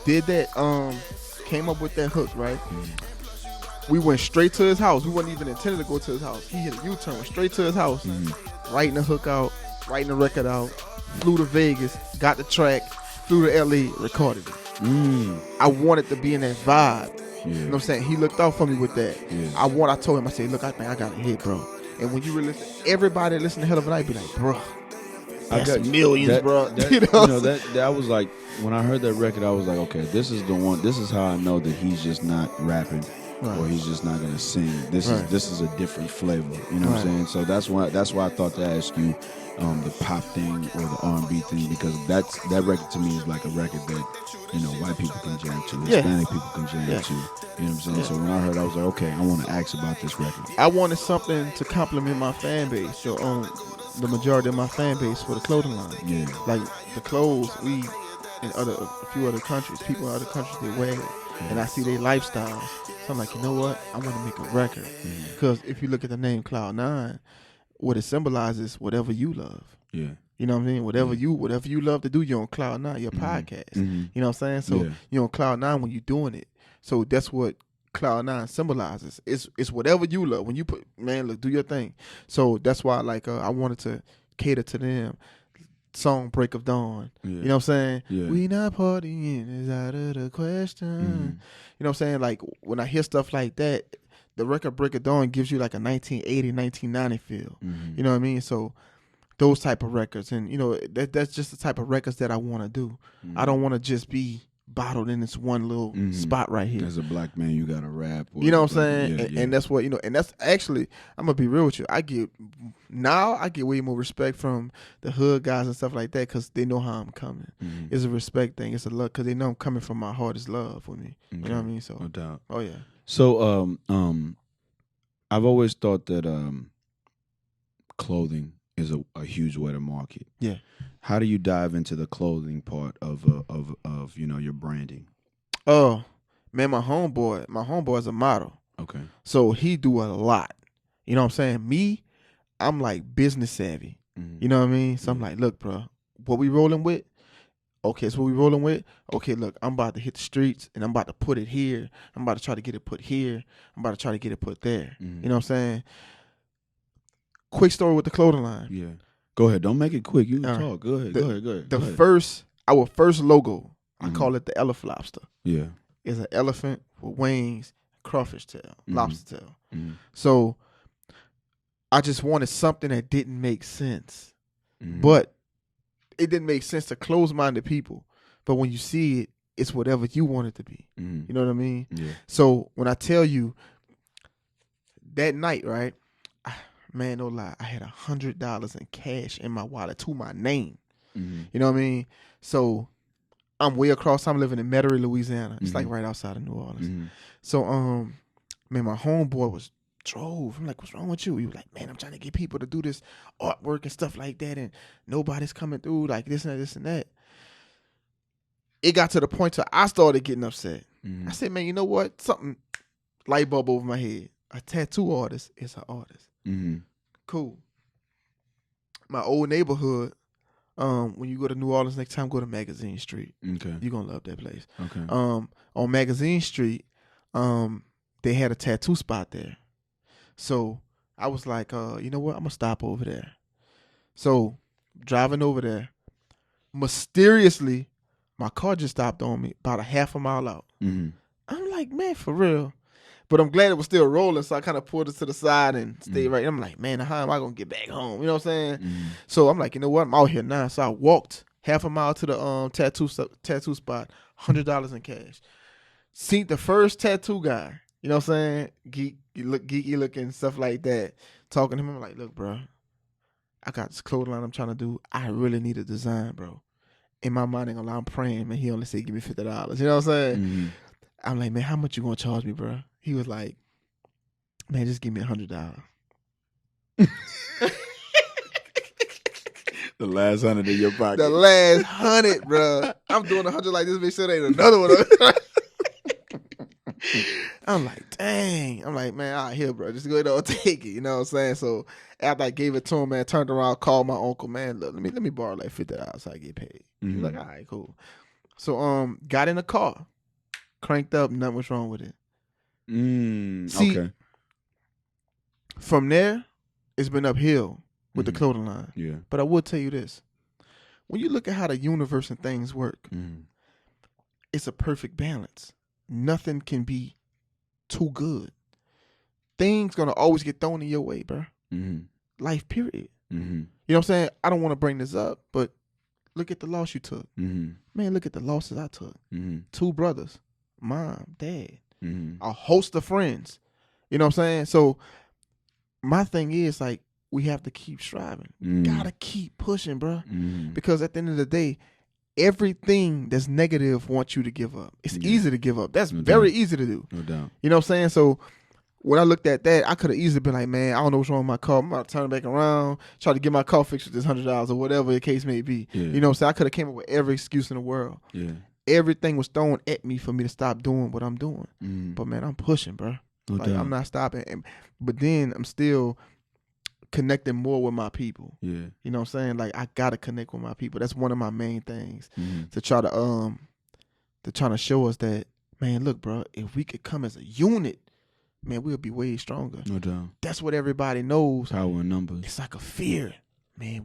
[SPEAKER 3] did that, came up with that hook, right? We went straight to his house. We wasn't even intended to go to his house. He hit a U-turn, went straight to his house, writing the hook out, writing the record out, flew to Vegas, got the track, flew to LA, recorded it. I wanted to be in that vibe.
[SPEAKER 1] Yeah.
[SPEAKER 3] You know what I'm saying? He looked out for me with that.
[SPEAKER 1] Yeah.
[SPEAKER 3] I told him, I said, look, I think I got a hit, bro. And when you really listen, everybody that listen to Hell of a Night be like, bro, that's millions, bro.
[SPEAKER 1] That was like, when I heard that record, I was like, okay, this is the one. This is how I know that he's just not rapping, or he's just not gonna sing. This is a different flavor. You know what I'm saying? So that's why I thought to ask you, the pop thing or the R&B thing, because that record to me is like a record that, you know, white people can jam to,
[SPEAKER 3] Yeah.
[SPEAKER 1] Hispanic people can jam
[SPEAKER 3] Yeah.
[SPEAKER 1] to. You know what I'm saying?
[SPEAKER 3] Yeah.
[SPEAKER 1] So when I heard, I was like, okay, I want to ask about this record.
[SPEAKER 3] I wanted something to compliment my fan base, the majority of my fan base for the clothing line.
[SPEAKER 1] Yeah.
[SPEAKER 3] Like the clothes we in a few other countries, people in other countries, they wear it, and I see their lifestyles. So I'm like, you know what? I want to make a record, because if you look at the name Cloud9, what it symbolizes, whatever you love.
[SPEAKER 1] Yeah.
[SPEAKER 3] You know what I mean? Whatever you love to do, you're on Cloud9, your podcast.
[SPEAKER 1] Mhm.
[SPEAKER 3] You know what I'm saying? So you're on Cloud9 when you're doing it. So that's what Cloud9 symbolizes. It's whatever you love. When you put, man, look, do your thing. So that's why, like, I wanted to cater to them. Song Break of Dawn.
[SPEAKER 1] Yeah.
[SPEAKER 3] You know what I'm saying?
[SPEAKER 1] Yeah.
[SPEAKER 3] We not partying is out of the question. You know what I'm saying? Like, when I hear stuff like that, the record Break of Dawn gives you like a 1980, 1990 feel. You know what I mean? So those type of records, and you know, that's just the type of records that I want to do. I don't want to just be bottled in this one little spot right here.
[SPEAKER 1] As a black man, you gotta rap. Or
[SPEAKER 3] You know what I'm saying?
[SPEAKER 1] Yeah,
[SPEAKER 3] And that's what, you know, and that's actually, I'm gonna be real with you. I get way more respect from the hood guys and stuff like that, because they know how I'm coming. It's a respect thing. It's a love, because they know I'm coming from my heart is love with me. You know what I mean? So
[SPEAKER 1] No doubt.
[SPEAKER 3] oh yeah.
[SPEAKER 1] So I've always thought that clothing is a huge way to market.
[SPEAKER 3] Yeah.
[SPEAKER 1] How do you dive into the clothing part of you know, your branding?
[SPEAKER 3] Oh man, my homeboy is a model.
[SPEAKER 1] Okay.
[SPEAKER 3] So he do a lot. You know what I'm saying? Me, I'm like business savvy. You know what I mean? So I'm like, look, bro, what we rolling with? Okay, so what we rolling with? Okay, look, I'm about to hit the streets and I'm about to put it here. I'm about to try to get it put here. I'm about to try to get it put there. You know what I'm saying? Quick story with the clothing line.
[SPEAKER 1] Yeah. Go ahead. Don't make it quick. You can
[SPEAKER 3] All right.
[SPEAKER 1] talk. Go ahead. Go ahead.
[SPEAKER 3] Our first logo, I call it the elephant lobster.
[SPEAKER 1] Yeah.
[SPEAKER 3] It's an elephant with wings, crawfish tail, lobster tail.
[SPEAKER 1] Mhm.
[SPEAKER 3] So I just wanted something that didn't make sense.
[SPEAKER 1] Mhm.
[SPEAKER 3] But it didn't make sense to close-minded people. But when you see it, it's whatever you want it to be.
[SPEAKER 1] Mhm.
[SPEAKER 3] You know what I mean?
[SPEAKER 1] Yeah.
[SPEAKER 3] So when I tell you that night, right, man, no lie, I had $100 in cash in my wallet to my name.
[SPEAKER 1] Mhm.
[SPEAKER 3] You know what I mean? So I'm way across. I'm living in Metairie, Louisiana. It's like right outside of New Orleans.
[SPEAKER 1] Mhm.
[SPEAKER 3] So man, my homeboy drove. I'm like, what's wrong with you? He was like, man, I'm trying to get people to do this artwork and stuff like that, and nobody's coming through, like this and that, this and that. It got to the point where I started getting upset. I said, man, you know what? Something light bulb over my head. A tattoo artist is an artist.
[SPEAKER 1] Mhm.
[SPEAKER 3] Cool. My old neighborhood, when you go to New Orleans next time, go to Magazine Street.
[SPEAKER 1] Okay.
[SPEAKER 3] You're gonna love that place.
[SPEAKER 1] Okay.
[SPEAKER 3] On Magazine Street, they had a tattoo spot there. So I was like, you know what? I'm gonna stop over there. So driving over there, mysteriously, my car just stopped on me about a half a mile out.
[SPEAKER 1] Mhm.
[SPEAKER 3] I'm like, man, for real. But I'm glad it was still rolling, so I kind of pulled it to the side and stayed right. I'm like, man, how am I gonna get back home? You know what I'm saying? So I'm like, you know what? I'm out here now. So I walked half a mile to the tattoo spot, $100 in cash. Seen the first tattoo guy. You know what I'm saying? Geeky looking, stuff like that. Talking to him, I'm like, look, bro, I got this clothing line I'm trying to do. I really need a design, bro. In my mind, I'm praying, man. He only said, give me $50. You know what I'm saying? I'm like, man, how much you gonna charge me, bro? He was like, man, just give me $100.
[SPEAKER 1] The last 100 in your pocket.
[SPEAKER 3] The last 100, bro. I'm doing 100 like this bitch. So there ain't another one. I'm like, dang. I'm like, man, all right, here, bro. Just go ahead and take it. You know what I'm saying? So after I gave it to him, man, turned around, called my uncle, man, look, let me borrow like $50 so I get paid. He was like, all right, cool. So got in the car, cranked up, nothing was wrong with it. See,
[SPEAKER 1] Okay.
[SPEAKER 3] from there, it's been uphill with the clothing line.
[SPEAKER 1] Yeah.
[SPEAKER 3] But I will tell you this. When you look at how the universe and things work, it's a perfect balance. Nothing can be too good. Things gonna always get thrown in your way, bro. Life, period. You know what I'm saying? I don't want to bring this up, but look at the loss you took. Man, look at the losses I took. 2 brothers, mom, dad, a host of friends. You know what I'm saying? So my thing is, like, we have to keep striving.
[SPEAKER 1] Mm.
[SPEAKER 3] Gotta keep pushing, bro.
[SPEAKER 1] Mm.
[SPEAKER 3] Because at the end of the day, everything that's negative wants you to give up. It's easy to give up. That's
[SPEAKER 1] No
[SPEAKER 3] very
[SPEAKER 1] doubt.
[SPEAKER 3] easy to do.
[SPEAKER 1] No doubt.
[SPEAKER 3] You know what I'm saying? So when I looked at that, I could have easily been like, man, I don't know what's wrong with my car. I'm about to turn it back around, try to get my car fixed with this $100 or whatever the case may be.
[SPEAKER 1] Yeah.
[SPEAKER 3] You know what I'm saying? I could have came up with every excuse in the world.
[SPEAKER 1] Yeah.
[SPEAKER 3] Everything was thrown at me for me to stop doing what I'm doing.
[SPEAKER 1] Mm.
[SPEAKER 3] But man, I'm pushing, bro.
[SPEAKER 1] No
[SPEAKER 3] Like
[SPEAKER 1] doubt.
[SPEAKER 3] I'm not stopping. But then I'm still connecting more with my people.
[SPEAKER 1] Yeah.
[SPEAKER 3] You know what I'm saying? Like I gotta connect with my people. That's one of my main things
[SPEAKER 1] Mm.
[SPEAKER 3] to try to show us that, man, look, bro, if we could come as a unit, man, we'll be way stronger.
[SPEAKER 1] No doubt.
[SPEAKER 3] That's what everybody knows.
[SPEAKER 1] Power in numbers.
[SPEAKER 3] It's like a fear. Man,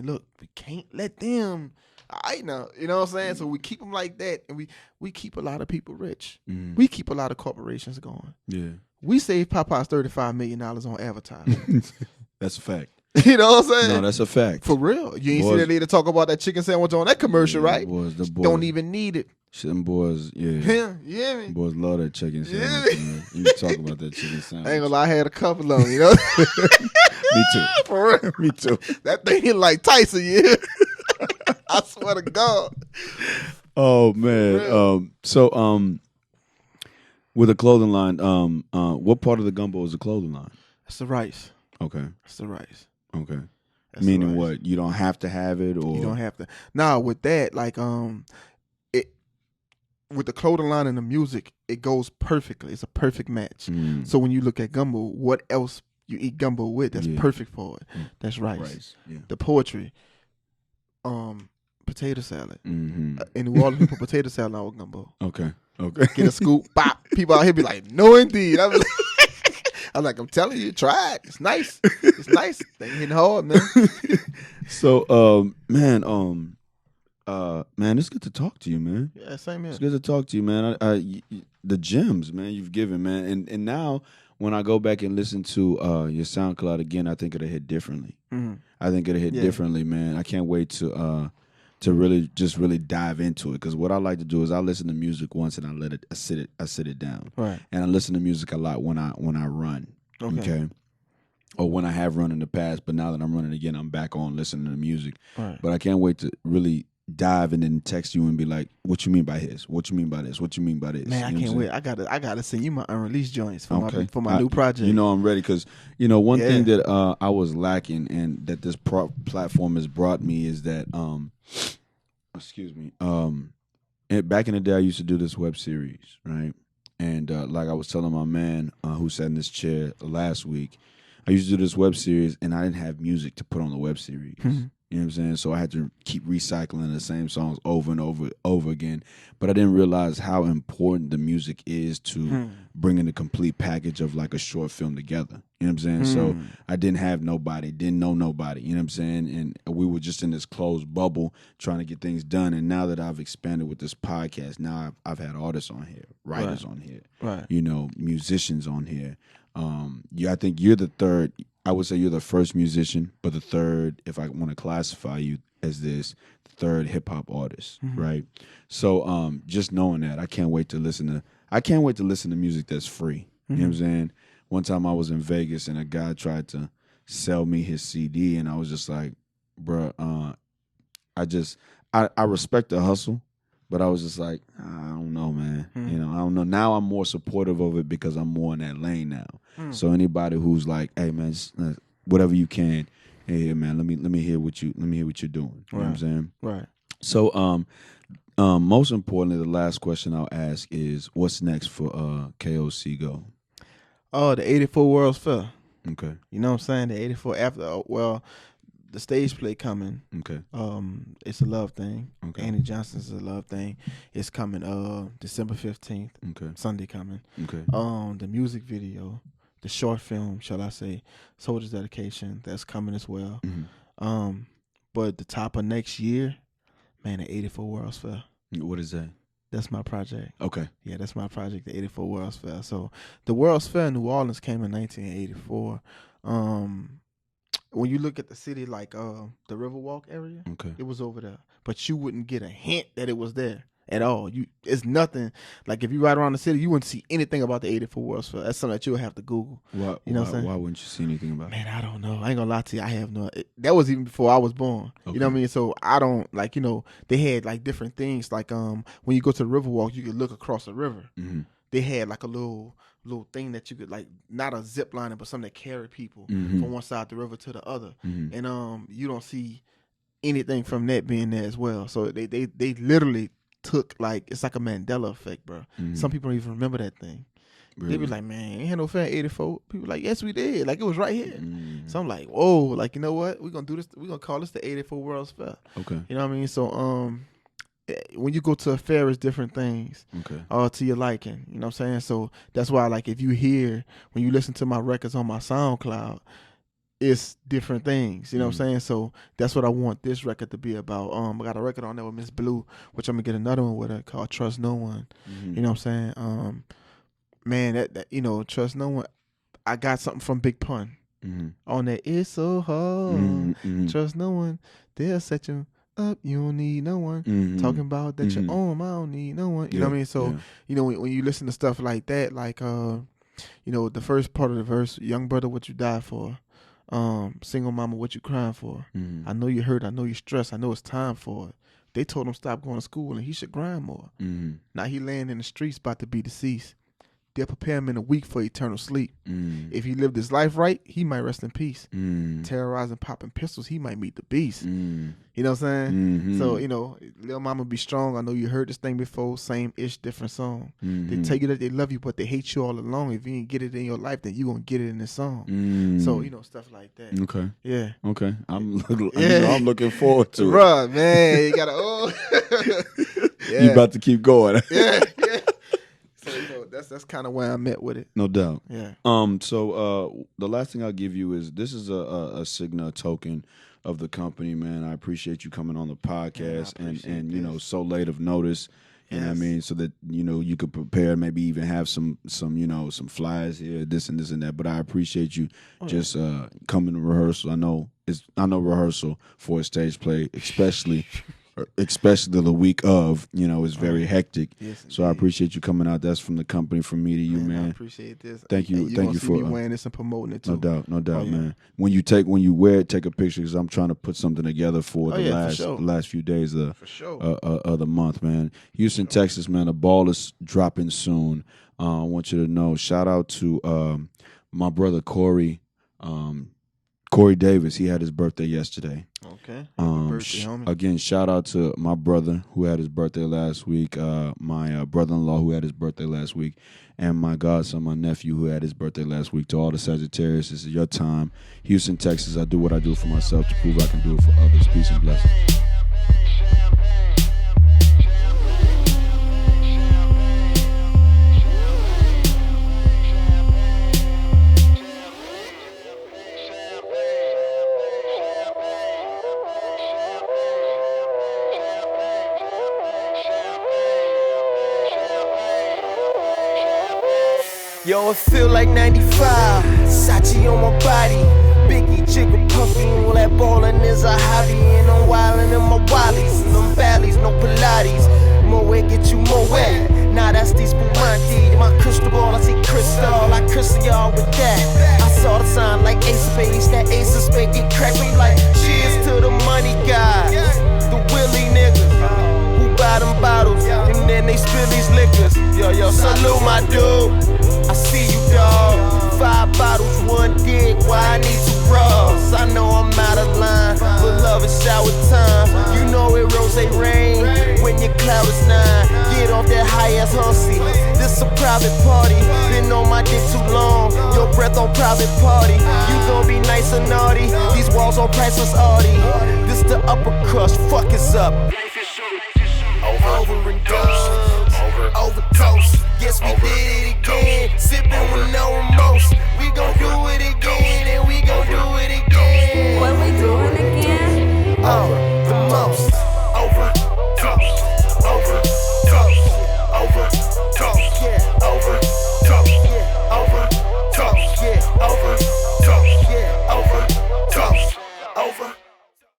[SPEAKER 3] look, we can't let them. I know, you know what I'm saying? So we keep them like that, and we keep a lot of people rich.
[SPEAKER 1] Mm.
[SPEAKER 3] We keep a lot of corporations going.
[SPEAKER 1] Yeah.
[SPEAKER 3] We save Popeyes $35 million on advertising.
[SPEAKER 1] That's a fact.
[SPEAKER 3] You know what I'm saying?
[SPEAKER 1] No, that's a fact.
[SPEAKER 3] For real. You ain't see
[SPEAKER 1] Boys-
[SPEAKER 3] that lady talk about that chicken sandwich on that commercial,
[SPEAKER 1] Yeah,
[SPEAKER 3] right?
[SPEAKER 1] the boys,
[SPEAKER 3] Don't even need it.
[SPEAKER 1] Them boys, yeah.
[SPEAKER 3] Yeah, yeah,
[SPEAKER 1] Them
[SPEAKER 3] man.
[SPEAKER 1] boys love that chicken
[SPEAKER 3] Yeah.
[SPEAKER 1] sandwich. Man. You talk about that chicken sandwich.
[SPEAKER 3] I ain't gonna lie, I had a couple of them, you know?
[SPEAKER 1] Me too.
[SPEAKER 3] For real.
[SPEAKER 1] Me too.
[SPEAKER 3] That thing hit like Tyson, yeah. I swear to God.
[SPEAKER 1] Oh man. With a clothing line, what part of the gumbo is the clothing line?
[SPEAKER 3] That's the rice.
[SPEAKER 1] Okay.
[SPEAKER 3] That's the rice.
[SPEAKER 1] Okay.
[SPEAKER 3] That's the
[SPEAKER 1] Meaning
[SPEAKER 3] rice.
[SPEAKER 1] what? You don't have to have it, or
[SPEAKER 3] You don't have to. Now with that, like it with the clothing line and the music, it goes perfectly. It's a perfect match.
[SPEAKER 1] Mm.
[SPEAKER 3] So when you look at gumbo, what else you eat gumbo with? That's
[SPEAKER 1] Yeah.
[SPEAKER 3] perfect for it.
[SPEAKER 1] Mm.
[SPEAKER 3] That's rice.
[SPEAKER 1] rice. Yeah.
[SPEAKER 3] The poetry, potato salad.
[SPEAKER 1] Mm-hmm.
[SPEAKER 3] In New Orleans, people put potato salad on with gumbo.
[SPEAKER 1] Okay. Okay.
[SPEAKER 3] Get a scoop, pop. People out here be like, no, indeed. I'm like, I'm telling you, try it. It's nice. It's nice. They ain't hitting hard, man.
[SPEAKER 1] So, man, it's good to talk to you, man.
[SPEAKER 3] Yeah, same here.
[SPEAKER 1] It's good to talk to you, man. The gems, man, you've given, man, and now when I go back and listen to your SoundCloud again, I think it'll hit differently.
[SPEAKER 3] Mm-hmm.
[SPEAKER 1] I think it'll hit differently, man. I can't wait to really dive into it, because what I like to do is I listen to music once and I sit it down,
[SPEAKER 3] Right.
[SPEAKER 1] and I listen to music a lot when I run, okay, or when I have run in the past, but now that I'm running again, I'm back on listening to music.
[SPEAKER 3] Right.
[SPEAKER 1] But I can't wait to really dive and then text you and be like, what you mean by this? What you mean by this? What you mean by this?
[SPEAKER 3] Man, I
[SPEAKER 1] You know
[SPEAKER 3] can't
[SPEAKER 1] what
[SPEAKER 3] wait. I gotta send you my unreleased joints for
[SPEAKER 1] Okay.
[SPEAKER 3] my new project.
[SPEAKER 1] You know I'm ready, because one
[SPEAKER 3] Yeah.
[SPEAKER 1] thing that I was lacking and that this platform has brought me is that excuse me, back in the day I used to do this web series, right? And like I was telling my man who sat in this chair last week, I used to do this web series and I didn't have music to put on the web series.
[SPEAKER 3] Mhm.
[SPEAKER 1] You know what I'm saying? So I had to keep recycling the same songs over and over again. But I didn't realize how important the music is to bringing the complete package of like a short film together. You know what I'm saying? So I didn't have nobody, didn't know nobody. You know what I'm saying? And we were just in this closed bubble trying to get things done. And now that I've expanded with this podcast, now I've had artists on here, writers on here,
[SPEAKER 3] Right.
[SPEAKER 1] musicians on here. I think you're the third. I would say you're the first musician, but the third, if I want to classify you as this, third hip hop artist, right? So just knowing that, I can't wait to listen to music that's free. You know what I'm saying? One time I was in Vegas and a guy tried to sell me his CD, and I was just like, bruh, I respect the hustle, but I was just like, I don't know, man. I don't know. Now I'm more supportive of it because I'm more in that lane now. So anybody who's like, hey man, just, whatever you can, hey man, let me hear what you're doing. You know what I'm saying?
[SPEAKER 3] Right.
[SPEAKER 1] So most importantly, the last question I'll ask is, what's next for K.O.C. Go?
[SPEAKER 3] Oh, the 84 World's Fair.
[SPEAKER 1] Okay.
[SPEAKER 3] You know what I'm saying? The 84 after, the stage play coming.
[SPEAKER 1] Okay.
[SPEAKER 3] It's a love thing.
[SPEAKER 1] Okay.
[SPEAKER 3] Annie Johnson's a love thing. It's coming December 15th.
[SPEAKER 1] Okay.
[SPEAKER 3] Sunday coming.
[SPEAKER 1] Okay.
[SPEAKER 3] The music video, the short film, shall I say, Soldier's Dedication, that's coming as well.
[SPEAKER 1] Mm-hmm.
[SPEAKER 3] But the top of next year, man, the 84 World's Fair.
[SPEAKER 1] What is that?
[SPEAKER 3] That's my project.
[SPEAKER 1] Okay.
[SPEAKER 3] Yeah, that's my project, the 84 World's Fair. So the World's Fair in New Orleans came in 1984. When you look at the city like the Riverwalk area,
[SPEAKER 1] Okay.
[SPEAKER 3] it was over there. But you wouldn't get a hint that it was there at all. It's nothing. Like if you ride around the city, you wouldn't see anything about the 84 World's Fair. That's something that you'll have to Google.
[SPEAKER 1] Why,
[SPEAKER 3] you know what I'm saying?
[SPEAKER 1] Why wouldn't you see anything about it?
[SPEAKER 3] Man, I don't know. I ain't gonna lie to you. I have no. That was even before I was born.
[SPEAKER 1] Okay.
[SPEAKER 3] You know what I mean? So I don't like. They had like different things. Like when you go to the Riverwalk, you could look across the river.
[SPEAKER 1] Mm-hmm.
[SPEAKER 3] They had like a little thing that you could like, not a zip line, but something that carried people
[SPEAKER 1] Mm-hmm.
[SPEAKER 3] from one side of the river to the other.
[SPEAKER 1] Mm-hmm.
[SPEAKER 3] And you don't see anything from that being there as well. So they literally took like, it's like a Mandela effect, bro.
[SPEAKER 1] Mm-hmm.
[SPEAKER 3] Some people don't even remember that thing.
[SPEAKER 1] Really?
[SPEAKER 3] They be like, man, ain't had no fair 84. People like, yes, we did. Like, it was right here.
[SPEAKER 1] Mm-hmm.
[SPEAKER 3] So I'm like, whoa, like, you know what? We're going to do this. We're going to call this the 84 World's Fair.
[SPEAKER 1] Okay.
[SPEAKER 3] You know what I mean? So when you go to a fair, it's different things.
[SPEAKER 1] Okay.
[SPEAKER 3] To your liking. You know what I'm saying? So that's why, like, if you hear, when you listen to my records on my SoundCloud, it's different things. You know what I'm saying? So that's what I want this record to be about. I got a record on there with Miss Blue, which I'm going to get another one with her called Trust No One.
[SPEAKER 1] Mm-hmm.
[SPEAKER 3] You know what I'm saying? Man, that Trust No One. I got something from Big Pun on that. It's so hard.
[SPEAKER 1] Mm-hmm.
[SPEAKER 3] Trust no one. They'll set you up. You don't need no one.
[SPEAKER 1] Mm-hmm.
[SPEAKER 3] Talking about that you're on. I don't need no one. You know what I mean? So when you listen to stuff like that, like the first part of the verse, young brother, what you die for. Single mama, what you crying for?
[SPEAKER 1] Mm-hmm.
[SPEAKER 3] I know you hurt. I know you stressed. I know it's time for it. They told him stop going to school and he should grind more.
[SPEAKER 1] Mm-hmm.
[SPEAKER 3] Now he laying in the streets about to be deceased. They'll prepare him in a week for eternal sleep. If he lived his life right, he might rest in peace. Terrorizing, popping pistols, he might meet the beast. You know what I'm saying? So, Lil Mama be strong. I know you heard this thing before. Same-ish, different song. They tell you that they love you, but they hate you all along. If you ain't get it in your life, then you going to get it in this song. So, stuff like that.
[SPEAKER 1] Okay.
[SPEAKER 3] Yeah.
[SPEAKER 1] Okay. I'm looking forward to it.
[SPEAKER 3] Bruh, man, you got to,
[SPEAKER 1] You about to keep going.
[SPEAKER 3] yeah. So, that's kind of where I'm at with it.
[SPEAKER 1] No doubt.
[SPEAKER 3] Yeah.
[SPEAKER 1] So the last thing I'll give you is this is a Cigna token of the company, man. I appreciate you coming on the podcast and so late of notice. You know what I mean? So that, you could prepare, maybe even have some flyers here, this and that. But I appreciate you coming to rehearsal. I know rehearsal for a stage play, especially the week of, is very hectic. Yes, so I appreciate you coming out. That's from the company, from me to you, man. I
[SPEAKER 3] appreciate this.
[SPEAKER 1] Thank you.
[SPEAKER 3] Thank you for
[SPEAKER 1] me
[SPEAKER 3] wearing this and promoting it too.
[SPEAKER 1] No doubt, man. When you wear it, take a picture, because I'm trying to put something together for the last few days of the month, man. Houston, Texas, man. The ball is dropping soon. I want you to know. Shout out to my brother Corey Davis. He had his birthday yesterday.
[SPEAKER 3] Okay. Birthday, homie.
[SPEAKER 1] Again, shout out to my brother who had his birthday last week, my brother-in-law who had his birthday last week, and my godson, my nephew, who had his birthday last week. To all the Sagittarius, this is your time. Houston, Texas, I do what I do for myself to prove I can do it for others. Peace and blessings.
[SPEAKER 5] Yo, it feel like 95, Sachi on my body, Biggie, Jigger, Puffy, all that ballin' is a hobby. And I'm wildin' in my wallies, and them valleys, no Pilates. More wet, get you more wet. Nah, that's these Spumante. My crystal ball, I see crystal, I crystal y'all with that. I saw the sign like Ace of Spades, that Ace of Spades get cracked me like cheers to the money guys, the Willie niggas who buy them bottles, and then they spill these liquors. Yo, salute my dude. I see you, dawg. 5 bottles, 1 dick. Why I need 2 bras? I know I'm out of line, but love is shower time. You know it rose rain when your cloud is 9. Get off that high ass hussy. This a private party. Been on my dick too long. Your breath on private party. You gon' be nice or naughty. These walls on priceless Audi. This the upper crust. Fuck is up. Over and done. Overdose. Yes, we did it again. Sippin' with no remorse. We gon' do it again, and we gon' do it again.
[SPEAKER 4] What we doing again?